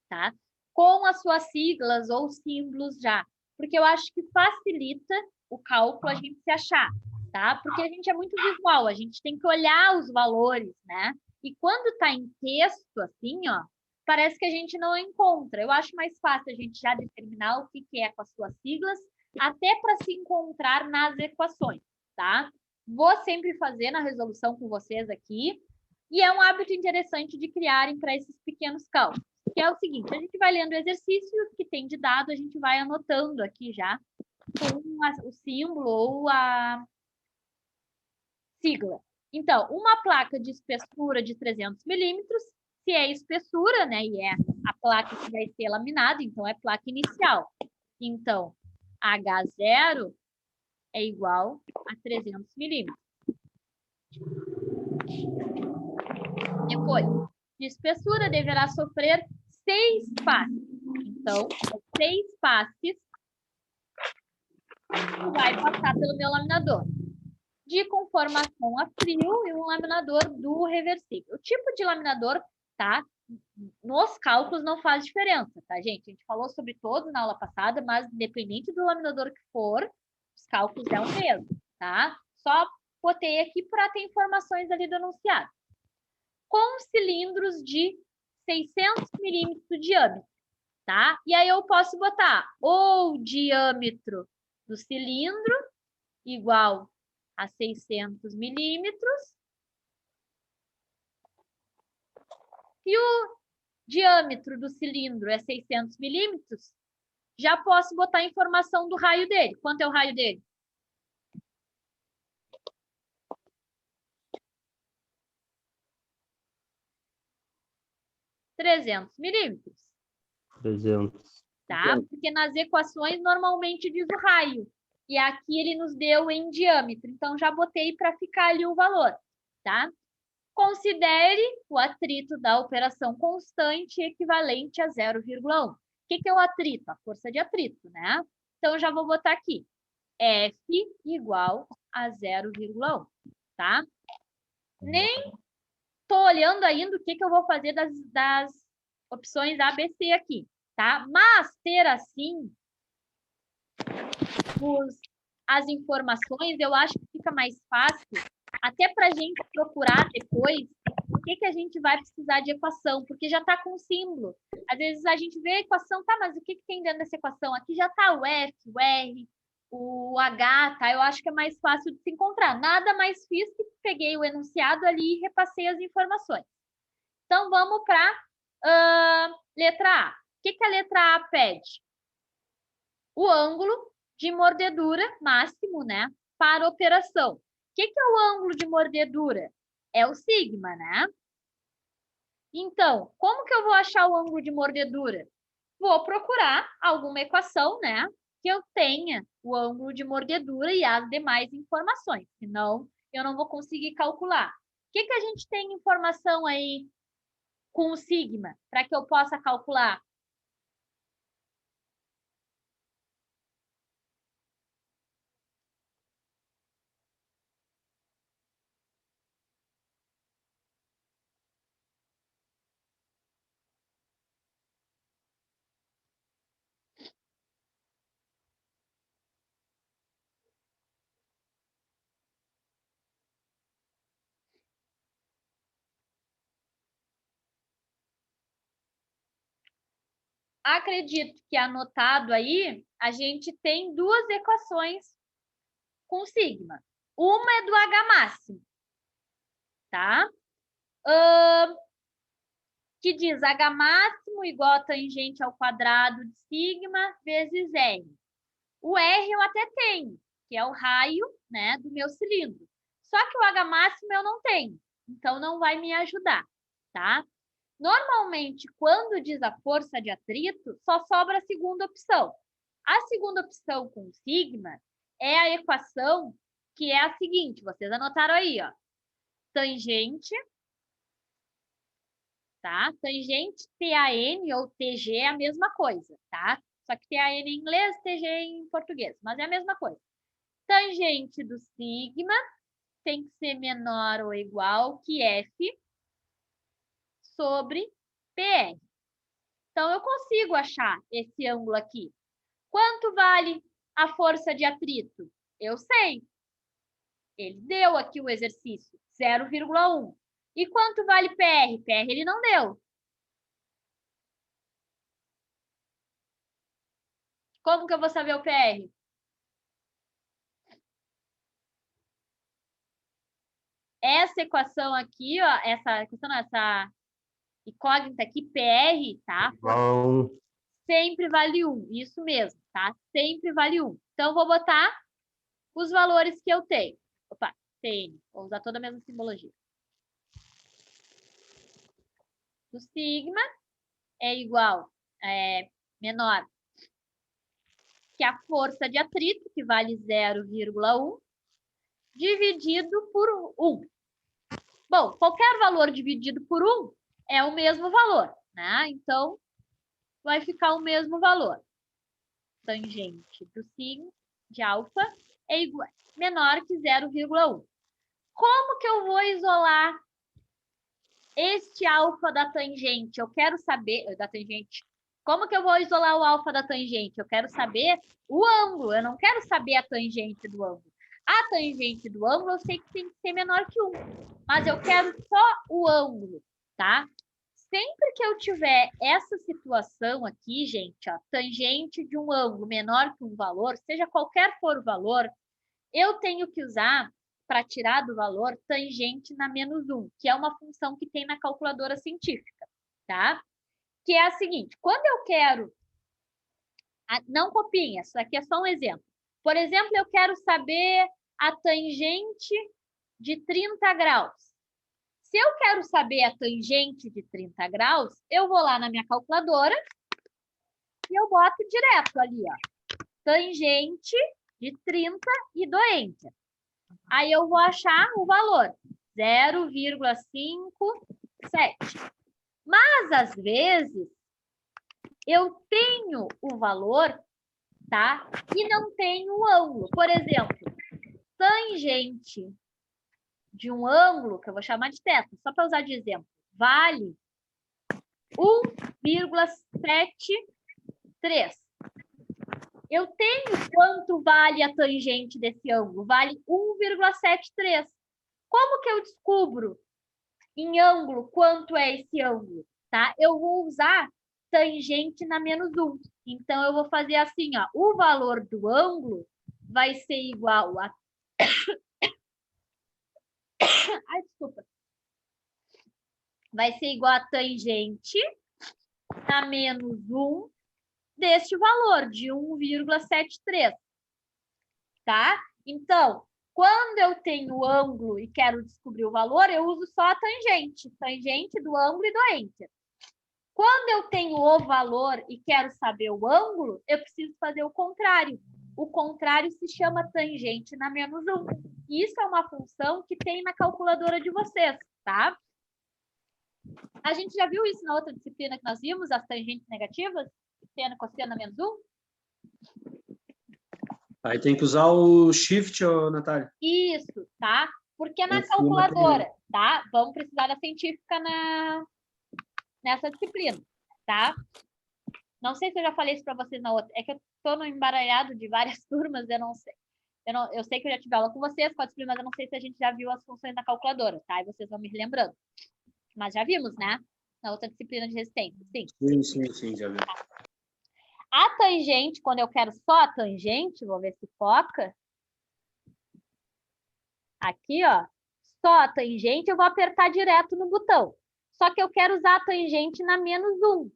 tá? Com as suas siglas ou símbolos já, porque eu acho que facilita o cálculo a gente se achar, tá? Porque a gente é muito visual, a gente tem que olhar os valores, né? E quando está em texto, assim, ó, parece que a gente não encontra. Eu acho mais fácil a gente já determinar o que é com as suas siglas, até para se encontrar nas equações, tá? Vou sempre fazer na resolução com vocês aqui, e é um hábito interessante de criarem para esses pequenos cálculos, que é o seguinte, a gente vai lendo o exercício e o que tem de dado a gente vai anotando aqui já com o símbolo ou a sigla. Então, uma placa de espessura de 300 milímetros, se é espessura, né, e é a placa que vai ser laminada, então é placa inicial. Então, H0 é igual a 300 milímetros. Depois, de espessura deverá sofrer 6 passes. Então, 6 passes vai passar pelo meu laminador. De conformação a frio e um laminador do reversível. O tipo de laminador, tá? Nos cálculos não faz diferença, tá, gente? A gente falou sobre todos na aula passada, mas independente do laminador que for, os cálculos é o mesmo, tá? Só botei aqui para ter informações ali do enunciado. Com cilindros de 600 milímetros de diâmetro, tá? E aí eu posso botar o diâmetro do cilindro igual a 600 milímetros e o diâmetro do cilindro é 600 milímetros, já posso botar a informação do raio dele. Quanto é o raio dele? milímetros. 300. Tá? Porque nas equações normalmente diz o raio. E aqui ele nos deu em diâmetro. Então, já botei para ficar ali o valor, tá? Considere o atrito da operação constante equivalente a 0,1. O que é o atrito? A força de atrito, né? Então, eu já vou botar aqui. F igual a 0,1, tá? Nem estou olhando ainda o que eu vou fazer das opções A, B, C aqui, tá? Mas ter assim as informações, eu acho que fica mais fácil, até para a gente procurar depois o que a gente vai precisar de equação, porque já está com símbolo. Às vezes a gente vê a equação, tá, mas o que tem dentro dessa equação? Aqui já está o F, o R, o H, tá? Eu acho que é mais fácil de se encontrar. Nada mais fiz que peguei o enunciado ali e repassei as informações. Então, vamos para letra A. O que a letra A pede? O ângulo de mordedura máximo, né? Para operação. O que é o ângulo de mordedura? É o sigma, né? Então, como que eu vou achar o ângulo de mordedura? Vou procurar alguma equação, né? Que eu tenha o ângulo de mordedura e as demais informações. Senão, eu não vou conseguir calcular. O que a gente tem informação aí com o sigma para que eu possa calcular? Acredito que anotado aí, a gente tem duas equações com sigma. Uma é do H máximo, tá? Que diz H máximo igual a tangente ao quadrado de sigma vezes R. O R eu até tenho, que é o raio, né, do meu cilindro. Só que o H máximo eu não tenho, então não vai me ajudar, tá? Normalmente, quando diz a força de atrito, só sobra a segunda opção. A segunda opção com sigma é a equação que é a seguinte, vocês anotaram aí, ó. Tangente, tá? Tangente TAN ou TG é a mesma coisa, tá? Só que TAN em inglês, TG em português, mas é a mesma coisa. Tangente do sigma tem que ser menor ou igual que F sobre PR. Então, eu consigo achar esse ângulo aqui. Quanto vale a força de atrito? Eu sei. Ele deu aqui o exercício, 0,1. E quanto vale PR? PR ele não deu. Como que eu vou saber o PR? Essa equação aqui, ó, essa incógnita aqui, PR, tá? Bom, Sempre vale 1. Isso mesmo, tá? Sempre vale 1. Então, eu vou botar os valores que eu tenho. Opa, TN. Vou usar toda a mesma simbologia. O sigma é igual, menor que a força de atrito, que vale 0,1, dividido por 1. Bom, qualquer valor dividido por 1 é o mesmo valor, né? Então, vai ficar o mesmo valor. Tangente do sigma de alfa é igual, menor que 0,1. Como que eu vou isolar este alfa da tangente? Eu quero saber, da tangente. Como que eu vou isolar o alfa da tangente? Eu quero saber o ângulo, eu não quero saber a tangente do ângulo. A tangente do ângulo eu sei que tem que ser menor que 1, mas eu quero só o ângulo, tá? Sempre que eu tiver essa situação aqui, gente, ó, tangente de um ângulo menor que um valor, seja qualquer for o valor, eu tenho que usar, para tirar do valor, tangente na menos 1, que é uma função que tem na calculadora científica, tá? Que é a seguinte, quando eu quero... Não copiem, isso aqui é só um exemplo. Por exemplo, eu quero saber a tangente de 30 graus. Se eu quero saber a tangente de 30 graus, eu vou lá na minha calculadora e eu boto direto ali, ó. Tangente de 30 e dou Enter. Aí eu vou achar o valor, 0,57. Mas, às vezes, eu tenho o valor, tá? E não tenho o ângulo. Por exemplo, tangente de um ângulo, que eu vou chamar de θ, só para usar de exemplo, vale 1,73. Eu tenho quanto vale a tangente desse ângulo? Vale 1,73. Como que eu descubro em ângulo quanto é esse ângulo? Tá? Eu vou usar tangente na menos 1. Então, eu vou fazer assim, ó. O valor do ângulo vai ser igual a... Ai, desculpa. Vai ser igual a tangente na menos 1 deste valor, de 1,73. Tá? Então, quando eu tenho o ângulo e quero descobrir o valor, eu uso só a tangente. Tangente do ângulo e do enter. Quando eu tenho o valor e quero saber o ângulo, eu preciso fazer o contrário. O contrário se chama tangente na menos 1. Isso é uma função que tem na calculadora de vocês, tá? A gente já viu isso na outra disciplina que nós vimos, as tangentes negativas? Seno, cosseno na menos 1? Aí tem que usar o shift, ô, Natália. Isso, tá? Porque é na Eu fui calculadora, tá? Vamos precisar da científica nessa disciplina, tá? Não sei se eu já falei isso para vocês na outra. É que eu tô no embaralhado de várias turmas, eu não sei. Eu sei que eu já tive aula com vocês, com a disciplina, mas eu não sei se a gente já viu as funções da calculadora, tá? E vocês vão me relembrando. Mas já vimos, né? Na outra disciplina de resistência, sim. Sim, já vi. A tangente, quando eu quero só a tangente, vou ver se foca. Aqui, ó. Só a tangente, eu vou apertar direto no botão. Só que eu quero usar a tangente na menos 1,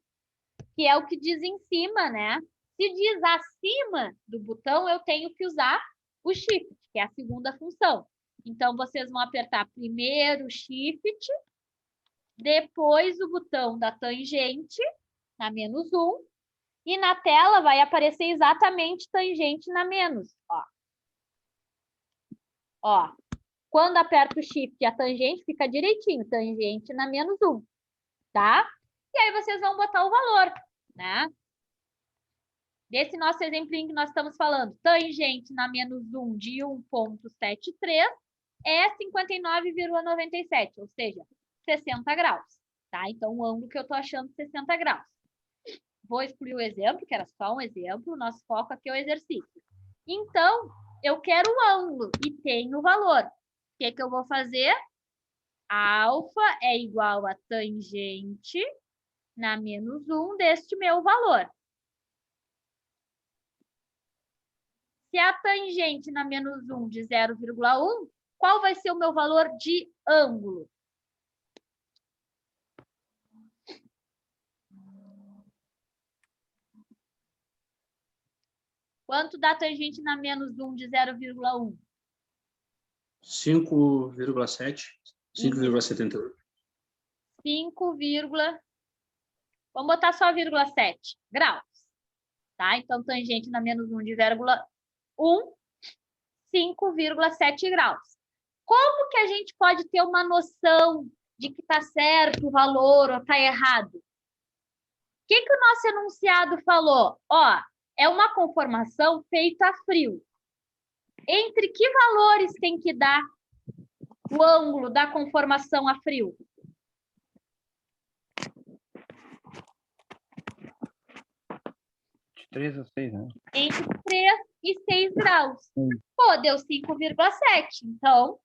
que é o que diz em cima, né? Se diz acima do botão, eu tenho que usar o shift, que é a segunda função. Então, vocês vão apertar primeiro o shift, depois o botão da tangente, na menos 1, e na tela vai aparecer exatamente tangente na menos. Ó. Quando aperto o shift e a tangente, fica direitinho, tangente na menos 1, tá? E aí vocês vão botar o valor, né? Desse nosso exemplinho que nós estamos falando, tangente na menos 1 de 1,73 é 59,97, ou seja, 60 graus, tá? Então, o ângulo que eu tô achando 60 graus. Vou excluir o exemplo, que era só um exemplo, o nosso foco aqui é o exercício. Então, eu quero o ângulo e tenho o valor. O que que eu vou fazer? Alfa é igual a tangente na menos 1 deste meu valor. Se a tangente na menos 1 de 0,1, qual vai ser o meu valor de ângulo? Quanto dá tangente na menos 1 de 0,1? 5,7. 5,78. 5, vamos botar só 0,7 graus. Tá? Então, tangente na menos 1 de 0,1, 5,7 graus. Como que a gente pode ter uma noção de que está certo o valor ou está errado? O que que o nosso enunciado falou? Ó, é uma conformação feita a frio. Entre que valores tem que dar o ângulo da conformação a frio? De 3 a 6, né? Entre 3 e 6 graus. Pô, deu 5,7. Então,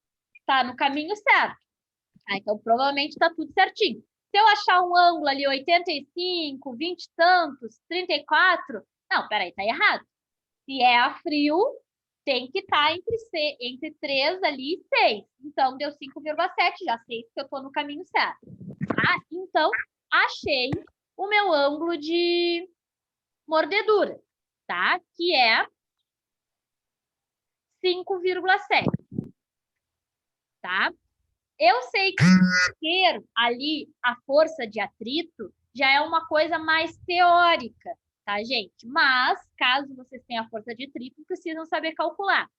tá no caminho certo. Então, provavelmente tá tudo certinho. Se eu achar um ângulo ali, 85, 20 e tantos, 34... Não, peraí, tá errado. Se é a frio, tem que estar entre 3 ali e 6. Então, deu 5,7, já sei que eu tô no caminho certo. Tá? Então, achei o meu ângulo de mordedura, tá? Que é 5,7. Tá? Eu sei que ter ali a força de atrito já é uma coisa mais teórica, tá, gente? Mas, caso vocês tenham a força de atrito, precisam saber calcular.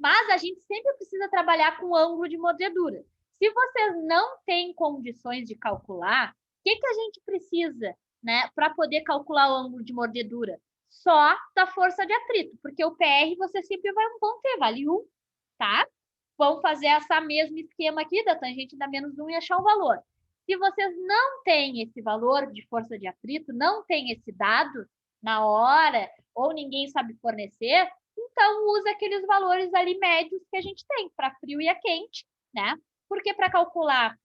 Mas a gente sempre precisa trabalhar com ângulo de mordedura. Se vocês não têm condições de calcular, o que a gente precisa, né, para poder calcular o ângulo de mordedura? Só da força de atrito, porque o PR vocês sempre vão ter, vale 1, tá? Vamos fazer essa mesmo esquema aqui da tangente da menos 1 e achar um valor. Se vocês não têm esse valor de força de atrito, não têm esse dado na hora, ou ninguém sabe fornecer, então usa aqueles valores ali médios que a gente tem para frio e a quente, né? Porque para calcular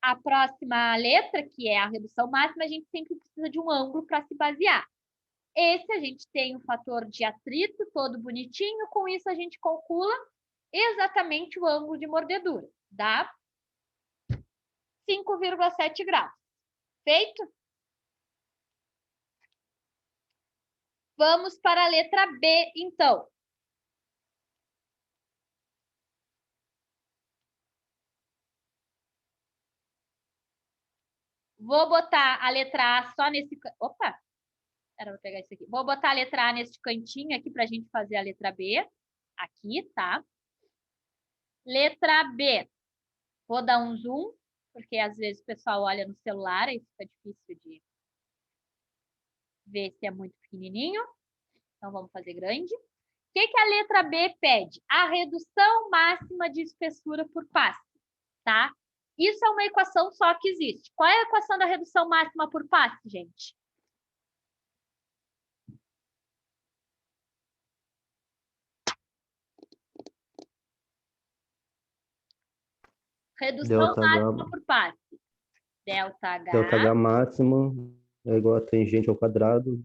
a próxima letra, que é a redução máxima, a gente sempre precisa de um ângulo para se basear. Esse a gente tem o fator de atrito todo bonitinho, com isso a gente calcula exatamente o ângulo de mordedura. Dá 5,7 graus. Feito? Vamos para a letra B, então. Vou botar a letra A só nesse... Opa! Era para pegar isso aqui. Vou botar a letra A nesse cantinho aqui para a gente fazer a letra B. Aqui, tá? Letra B. Vou dar um zoom, porque às vezes o pessoal olha no celular e fica difícil de ver se é muito pequenininho. Então, vamos fazer grande. O que a letra B pede? A redução máxima de espessura por passe, tá? Isso é uma equação só que existe. Qual é a equação da redução máxima por passe, gente? Redução máxima por passe. ΔH máximo é igual a tangente ao quadrado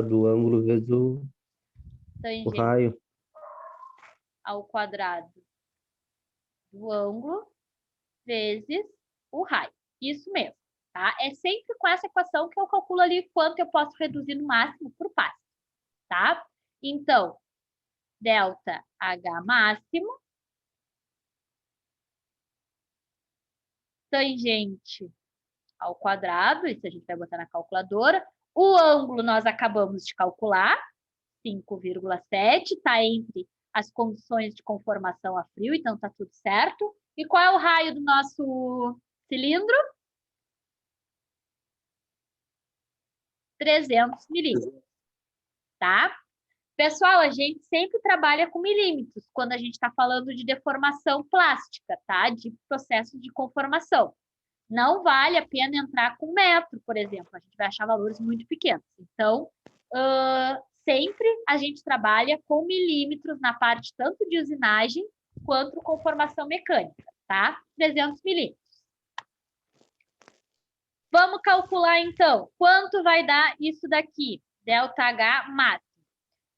do ângulo vezes o raio. Ao quadrado do ângulo vezes o raio. Isso mesmo, tá? É sempre com essa equação que eu calculo ali quanto eu posso reduzir no máximo por passe, tá? Então, ΔH máximo tangente ao quadrado, isso a gente vai botar na calculadora. O ângulo nós acabamos de calcular, 5,7, está entre as condições de conformação a frio, então está tudo certo. E qual é o raio do nosso cilindro? 300 milímetros, tá? Pessoal, a gente sempre trabalha com milímetros quando a gente está falando de deformação plástica, tá? De processos de conformação. Não vale a pena entrar com metro, por exemplo. A gente vai achar valores muito pequenos. Então, sempre a gente trabalha com milímetros na parte tanto de usinagem quanto conformação mecânica, tá? 300 milímetros. Vamos calcular, então, quanto vai dar isso daqui, ΔH máximo.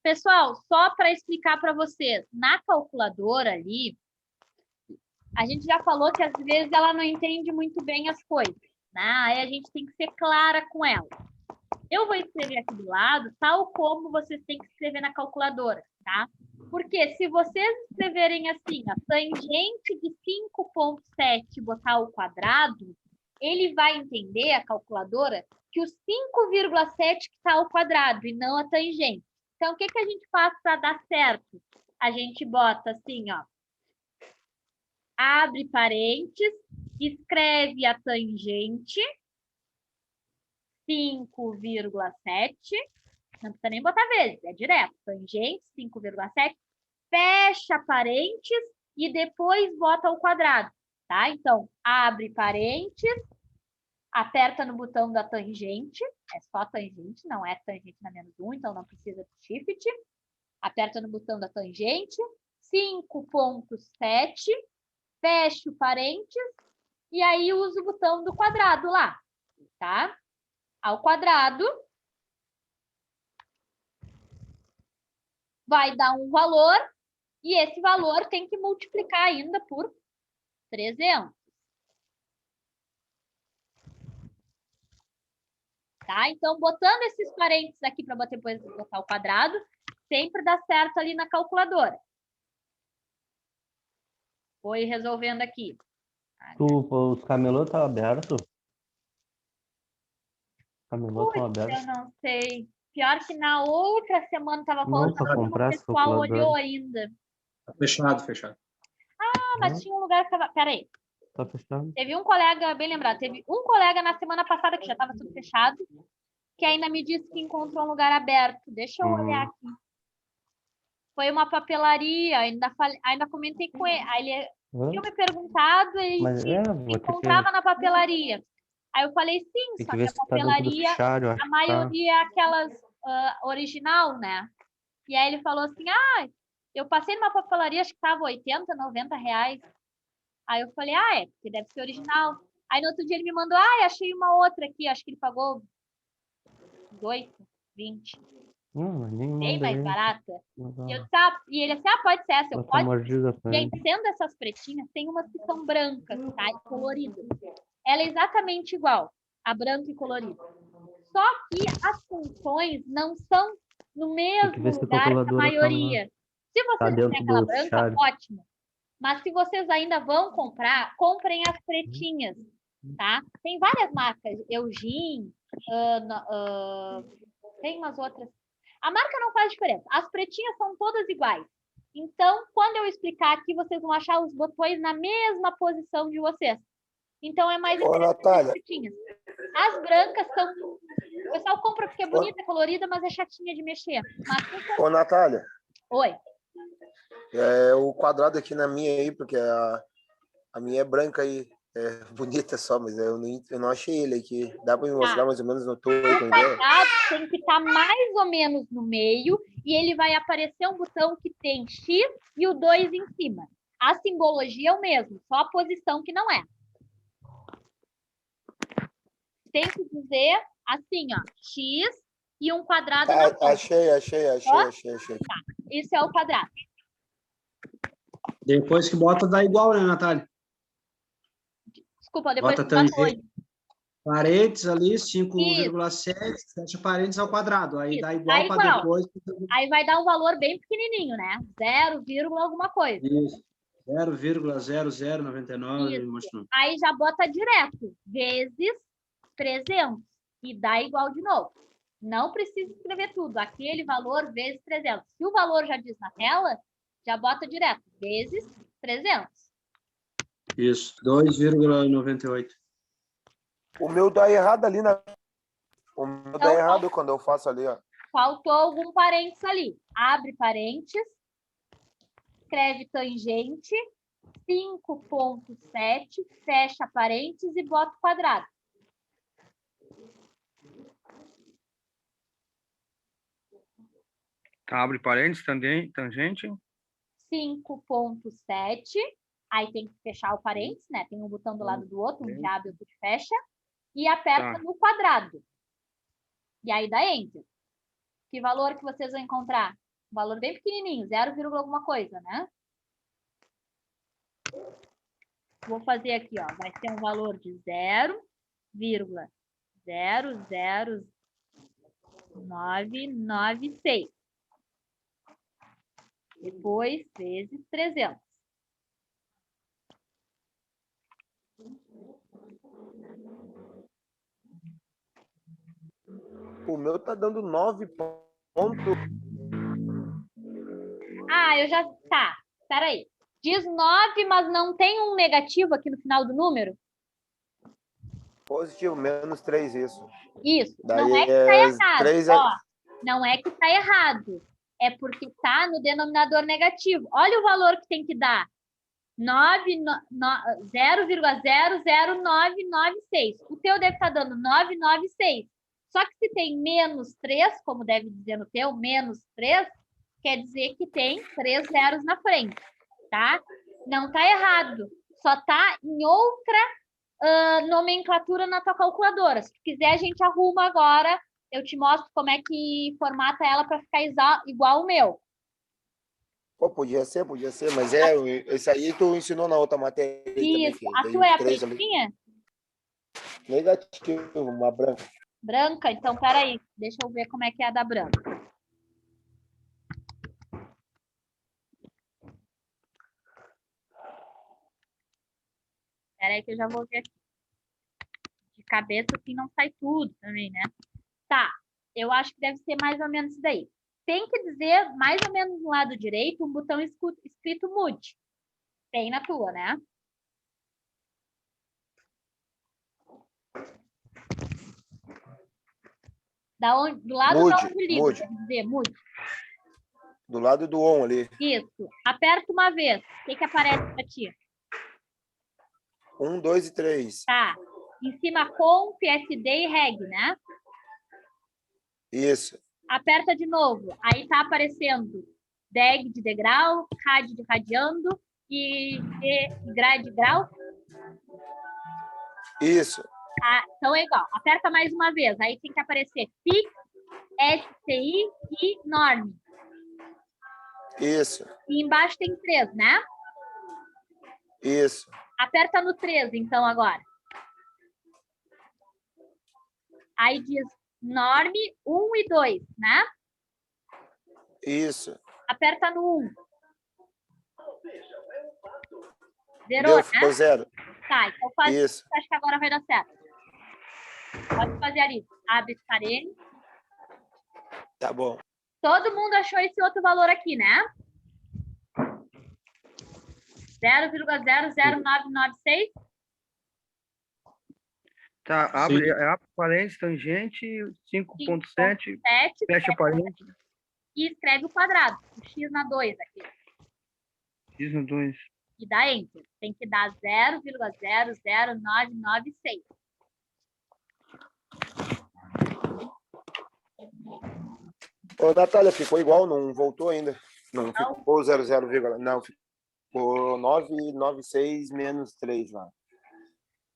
Pessoal, só para explicar para vocês, na calculadora ali, a gente já falou que às vezes ela não entende muito bem as coisas, né? Aí a gente tem que ser clara com ela. Eu vou escrever aqui do lado, tal como vocês têm que escrever na calculadora, tá? Porque se vocês escreverem assim, a tangente de 5,7 e botar ao quadrado, ele vai entender, a calculadora, que o 5,7 que está ao quadrado e não a tangente. Então, o que a gente faz para dar certo? A gente bota assim, ó. Abre parênteses, escreve a tangente, 5,7, não precisa nem botar vezes, é direto, tangente, 5,7, fecha parênteses e depois bota ao quadrado, tá? Então, abre parênteses, aperta no botão da tangente, é só tangente, não é tangente na menos 1, então não precisa de shift, aperta no botão da tangente, 5,7, fecha o parênteses e aí usa o botão do quadrado lá, tá? Ao quadrado vai dar um valor e esse valor tem que multiplicar ainda por 300. Tá? Então, botando esses parênteses aqui para depois botar o quadrado, sempre dá certo ali na calculadora. Vou ir resolvendo aqui. Os camelô estão abertos? Camelô estão abertos? Eu não sei. Pior que na outra semana estava falando, Não, para comprar o pessoal calculadora. olhou ainda. Tá fechado, fechado. Ah, mas tinha um lugar que tava... Peraí. Tá fechado. Teve um colega, bem lembrado, teve um colega na semana passada que já estava tudo fechado, que ainda me disse que encontrou um lugar aberto. Deixa eu olhar aqui. Foi uma papelaria, ainda comentei com ele. Aí ele tinha me perguntado e Mas se vou ter encontrava na papelaria. Aí eu falei sim, tem só que que ver a se tá dentro do papelaria, fichário, eu acho a que tá. maioria é aquelas original, né? E aí ele falou assim, eu passei numa papelaria, acho que tava 80, 90 reais. Aí eu falei, porque deve ser original. Aí no outro dia ele me mandou, achei uma outra aqui, acho que ele pagou 18, 20. Nem Bem mais mandei. barata. Mas, E ele assim, pode ser essa, eu ela tá pode. mordida com ele. Gente, sendo essas pretinhas, tem umas que são brancas, tá? E coloridas. Ela é exatamente igual, a branca e colorida. Só que as funções não são no mesmo ver se a lugar que a calculadora maioria. Se tá vocês dentro têm aquela do branca, fichário. ótimo. Mas se vocês ainda vão comprar, comprem as pretinhas, tá? Tem várias marcas, Eugene, tem umas outras. A marca não faz diferença. As pretinhas são todas iguais. Então, quando eu explicar aqui, vocês vão achar os botões na mesma posição de vocês. Então, é mais Ô, Natália. as pretinhas. As brancas são... O pessoal compra porque é bonita, colorida, mas é chatinha de mexer. Mas... Ô, Natália. Oi. O quadrado aqui na minha aí, porque a minha é branca aí. É bonita só, mas eu não achei ele aqui. Dá para me mostrar mais ou menos no topo aí? O quadrado tem que estar mais ou menos no meio e ele vai aparecer um botão que tem X e o 2 em cima. A simbologia é o mesmo, só a posição que não é. Tem que dizer assim, ó, X e um quadrado na ponta. Achei. Tá, isso é o quadrado. Depois que bota, dá igual, né, Natália? Desculpa, depois Bota que bota tangente. Parênteses ali, 5,7, fecha parênteses ao quadrado. Aí Isso, dá igual para depois. Aí vai dar um valor bem pequenininho, né? 0, alguma coisa. Isso. 0,0099. Aí já bota direto, vezes 300. E dá igual de novo. Não precisa escrever tudo. Aquele valor vezes 300. Se o valor já diz na tela, já bota direto, vezes 300. Isso, 2,98. O meu dá errado ali O meu dá errado quando eu faço ali, ó. Faltou algum parênteses ali. Abre parênteses, escreve tangente, 5,7, fecha parênteses e bota o quadrado. Tá, abre parênteses, tangente. 5,7. Aí tem que fechar o parênteses, né? Tem um botão do lado do outro, um que abre e outro que fecha. E aperta no quadrado. E aí dá Enter. Que valor que vocês vão encontrar? Um valor bem pequenininho, 0, alguma coisa, né? Vou fazer aqui, ó. Vai ser um valor de 0,00996. Depois, vezes 300. O meu tá dando 9 pontos. Eu já... Tá, peraí. Diz 9, mas não tem um negativo aqui no final do número? Positivo, menos 3, isso. Isso. Daí não é que tá errado. 3 Ó, não é que tá errado. É porque tá no denominador negativo. Olha o valor que tem que dar. 0,00996. O teu deve estar dando 996. Só que se tem menos 3, como deve dizer no teu, menos 3, quer dizer que tem 3 zeros na frente, tá? Não tá errado. Só tá em outra nomenclatura na tua calculadora. Se tu quiser, a gente arruma agora. Eu te mostro como é que formata ela para ficar igual o meu. Pô, podia ser, mas esse aí tu ensinou na outra matéria. Isso, também, a tua é a pretinha? Negativo, uma branca. Branca? Então, peraí, deixa eu ver como é que é a da branca. Peraí que eu já vou ver aqui. De cabeça assim não sai tudo também, né? Tá, Eu acho que deve ser mais ou menos isso daí. Tem que dizer, mais ou menos no lado direito, um botão escrito mude. Tem na tua, né? Do lado Mude, da onde liga, mude. quer dizer, mude. Do lado do on ali. Isso. Aperta uma vez. O que aparece para ti? 1, 2 e 3. Tá. Em cima, conf, SD e reg, né? Isso. Aperta de novo. Aí tá aparecendo deg de degrau, rad de radiando e grade de grau. Isso. Ah, então é igual. Aperta mais uma vez. Aí tem que aparecer FIX, SCI e norm. Isso. E embaixo tem 3, né? Isso. Aperta no 3, então, agora. Aí diz norm 1 e 2, né? Isso. Aperta no 1. Zerou, Deu, né? ficou 0. Tá, então faz Isso. isso. Acho que agora vai dar certo. Pode fazer ali. Abre esse parede. Tá bom. Todo mundo achou esse outro valor aqui, né? 0,00996. Tá, abre, Sim. abre parênteses, tangente, 5.7, 7, fecha parênteses, e escreve o quadrado. O x na 2 aqui. x no 2. E dá enter. Tem que dar 0,00996. Ô, Natália, ficou igual, não voltou ainda. Não, Não. ficou 00, não, ficou 996 menos 3 lá.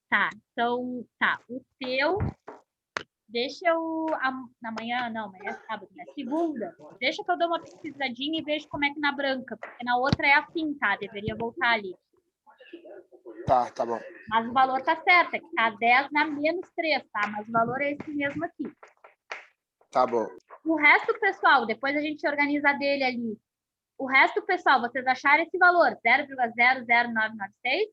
Tá, então, tá. O teu, deixa eu, amanhã, não, amanhã é sábado, né? Segunda, deixa que eu dou uma pesquisadinha e vejo como é que na branca, porque na outra é assim, tá? Deveria voltar ali. Tá bom. Mas o valor tá certo, é que tá 10 na menos 3, tá? Mas o valor é esse mesmo aqui. Tá bom. O resto, pessoal, depois a gente organiza dele ali. O resto, pessoal, vocês acharam esse valor, 0,00996?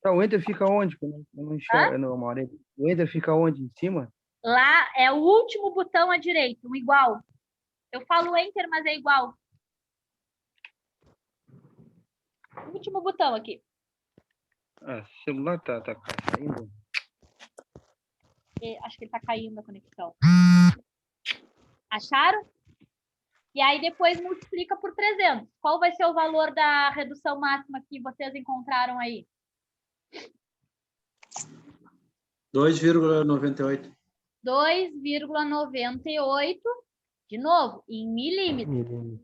Tá, o enter fica onde? Eu não enxergo, não, Maureen. O enter fica onde? Em cima? Lá é o último botão à direita, um igual. Eu falo enter, mas é igual. O último botão aqui. Ah, o celular tá caindo. Acho que ele tá caindo a conexão. Acharam? E aí depois multiplica por 300. Qual vai ser o valor da redução máxima que vocês encontraram aí? 2,98. 2,98, de novo, em milímetros,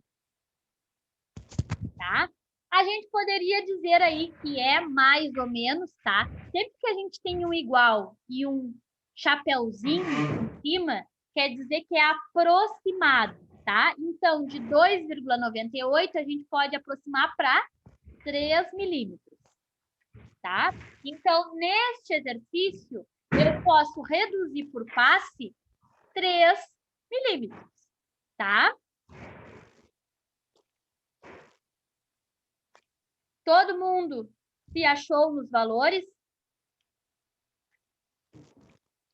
tá? A gente poderia dizer aí que é mais ou menos, tá? Sempre que a gente tem um igual e um chapeuzinho em cima, quer dizer que é aproximado, tá? Então, de 2,98, a gente pode aproximar para 3 milímetros, tá? Então, neste exercício, eu posso reduzir por passe 3 milímetros, tá? Todo mundo se achou nos valores?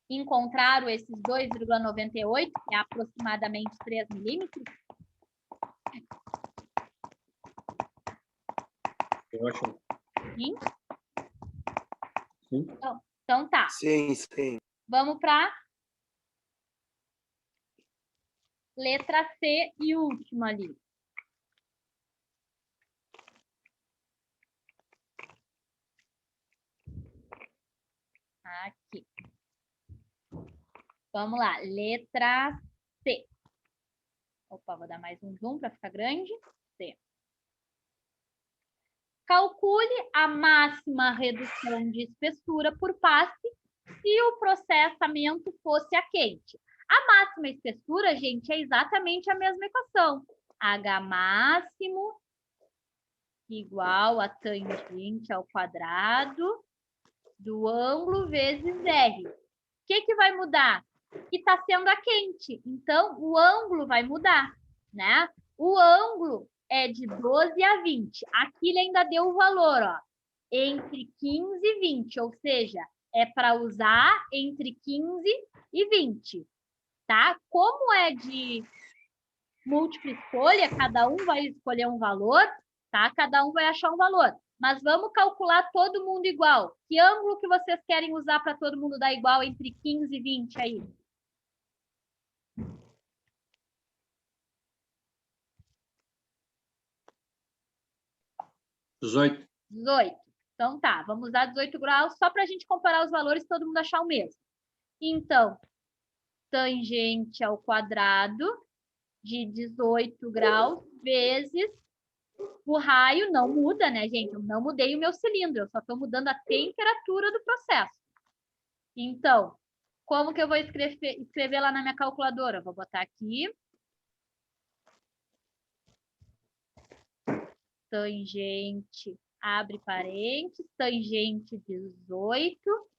Encontraram esses 2,98, que é aproximadamente 3 milímetros? Eu acho. Sim? Sim. Então tá. Sim, sim. Vamos para letra C e última ali. Aqui. Vamos lá, letra C. Opa, vou dar mais um zoom para ficar grande. C. Calcule a máxima redução de espessura por passe se o processamento fosse a quente. A máxima espessura, gente, é exatamente a mesma equação. H máximo igual a tangente ao quadrado do ângulo vezes R. O que vai mudar? Que está sendo a quente. Então, o ângulo vai mudar, né? O ângulo é de 12 a 20. Aqui ele ainda deu o valor, ó, entre 15 e 20, ou seja, é para usar entre 15 e 20, tá? Como é de múltipla escolha, cada um vai escolher um valor, tá? Cada um vai achar um valor. Mas vamos calcular todo mundo igual. Que ângulo que vocês querem usar para todo mundo dar igual entre 15 e 20 aí? Dezoito. 18. Então tá, vamos usar 18 graus só para a gente comparar os valores e todo mundo achar o mesmo. Então, tangente ao quadrado de 18 graus vezes o raio não muda, né, gente? Eu não mudei o meu cilindro, eu só estou mudando a temperatura do processo. Então, como que eu vou escrever lá na minha calculadora? Eu vou botar aqui. Tangente, abre parênteses, tangente 18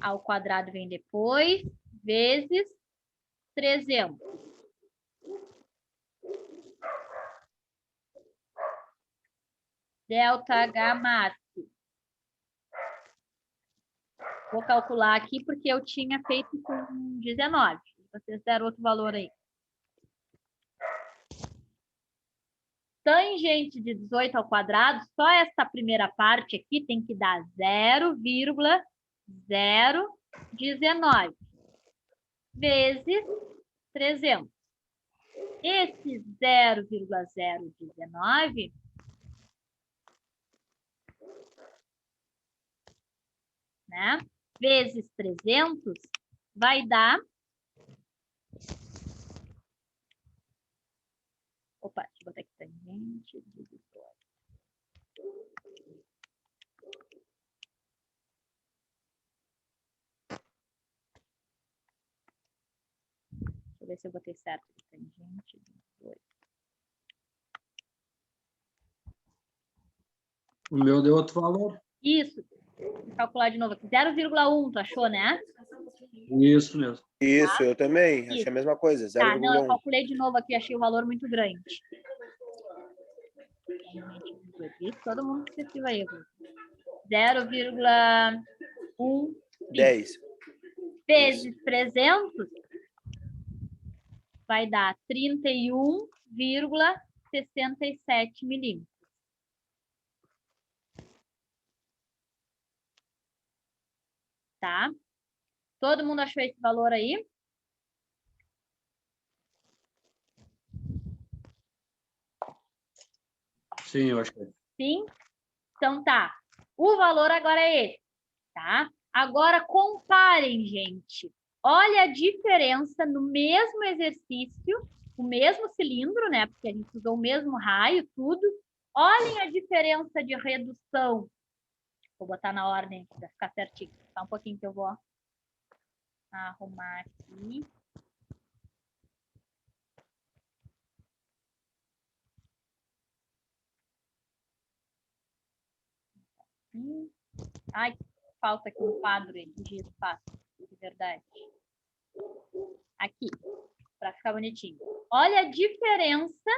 ao quadrado vem depois, vezes 300. Delta H máximo. Vou calcular aqui porque eu tinha feito com 19. Vocês deram outro valor aí. Tangente de 18 ao quadrado, só essa primeira parte aqui tem que dar 0,019 vezes 300. Esse 0,019 né, vezes 300 vai dar... Opa, deixa eu botar aqui tangente de 18. Deixa eu ver se eu botei certo. Tangente de 18. O meu deu outro valor. Isso. Vou calcular de novo aqui. 0,1, tu achou, né? Isso mesmo. Isso, eu também. Achei Isso. a mesma coisa, Tá, não, eu 0,1. calculei de novo aqui, achei o valor muito grande. Todo mundo esqueceu aí. 0,1 10. vezes 300 vai dar 31,67 milímetros. Tá? Todo mundo achou esse valor aí? Sim, eu acho que é. Sim? Então tá. O valor agora é esse, tá? Agora comparem, gente. Olha a diferença no mesmo exercício, o mesmo cilindro, né? Porque a gente usou o mesmo raio, tudo. Olhem a diferença de redução. Vou botar na ordem para ficar certinho. Só um pouquinho que eu vou arrumar aqui. Ai, falta aqui um quadro de espaço, de verdade. Aqui, para ficar bonitinho. Olha a diferença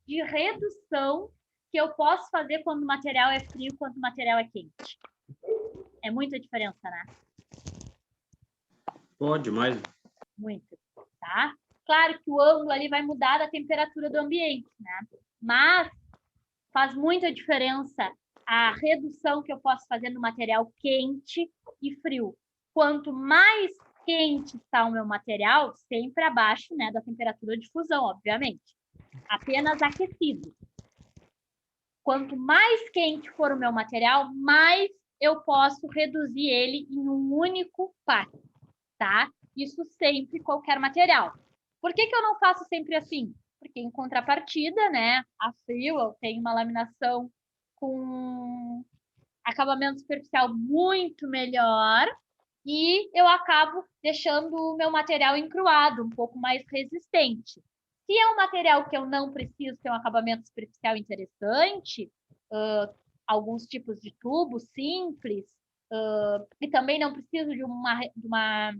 de redução que eu posso fazer quando o material é frio e quando o material é quente. É muita diferença, né? Pode, mais. Muito, tá? Claro que o ângulo ali vai mudar da temperatura do ambiente, né? Mas faz muita diferença a redução que eu posso fazer no material quente e frio. Quanto mais quente está o meu material, sempre abaixo, né, da temperatura de fusão, obviamente. Apenas aquecido. Quanto mais quente for o meu material, mais eu posso reduzir ele em um único passo, tá? Isso sempre, qualquer material. Por que eu não faço sempre assim? Porque em contrapartida, né, a frio eu tenho uma laminação com acabamento superficial muito melhor e eu acabo deixando o meu material encruado, um pouco mais resistente. Se é um material que eu não preciso ter um acabamento superficial interessante, alguns tipos de tubos simples, e também não preciso de uma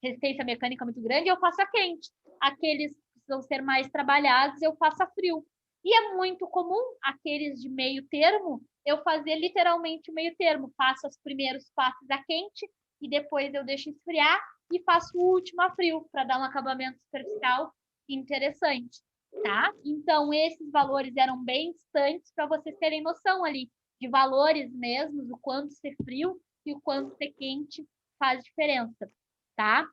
resistência mecânica muito grande, eu faço a quente. Aqueles que precisam ser mais trabalhados, eu faço a frio. E é muito comum aqueles de meio termo eu fazer literalmente o meio termo. Faço os primeiros passos a quente e depois eu deixo esfriar e faço o último a frio, para dar um acabamento superficial interessante, tá? Então, esses valores eram bem distantes para vocês terem noção ali de valores mesmos, o quanto ser frio e o quanto ser quente faz diferença, tá?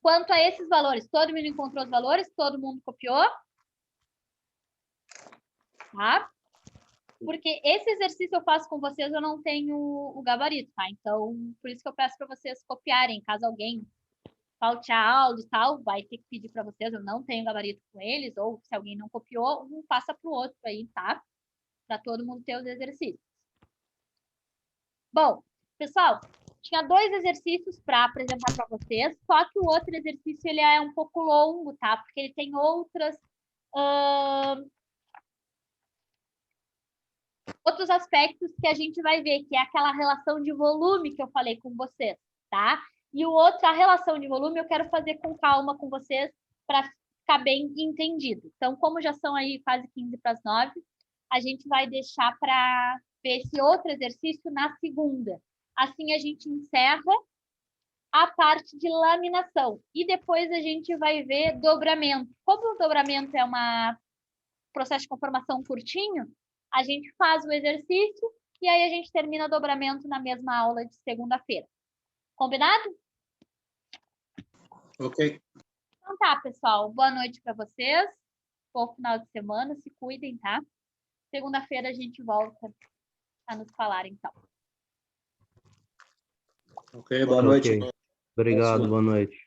Quanto a esses valores, todo mundo encontrou os valores? Todo mundo copiou? Tá? Porque esse exercício eu faço com vocês, eu não tenho o gabarito, tá? Então, por isso que eu peço para vocês copiarem. Caso alguém falte a aula e tal, vai ter que pedir para vocês, eu não tenho gabarito com eles, ou se alguém não copiou, um passa para o outro aí, tá? Para todo mundo ter os exercícios. Bom, pessoal, tinha 2 exercícios para apresentar para vocês, só que o outro exercício ele é um pouco longo, tá? Porque ele tem outros aspectos que a gente vai ver, que é aquela relação de volume que eu falei com vocês, tá? E a relação de volume, eu quero fazer com calma com vocês para ficar bem entendido. Então, como já são aí quase 15 para as 9, a gente vai deixar para ver esse outro exercício na segunda. Assim, a gente encerra a parte de laminação. E depois a gente vai ver dobramento. Como o dobramento é um processo de conformação curtinho, a gente faz o exercício e aí a gente termina o dobramento na mesma aula de segunda-feira. Combinado? Ok. Então tá, pessoal. Boa noite para vocês. Bom final de semana. Se cuidem, tá? Segunda-feira a gente volta a nos falar, então. Ok, boa noite. Ok. Obrigado, boa noite.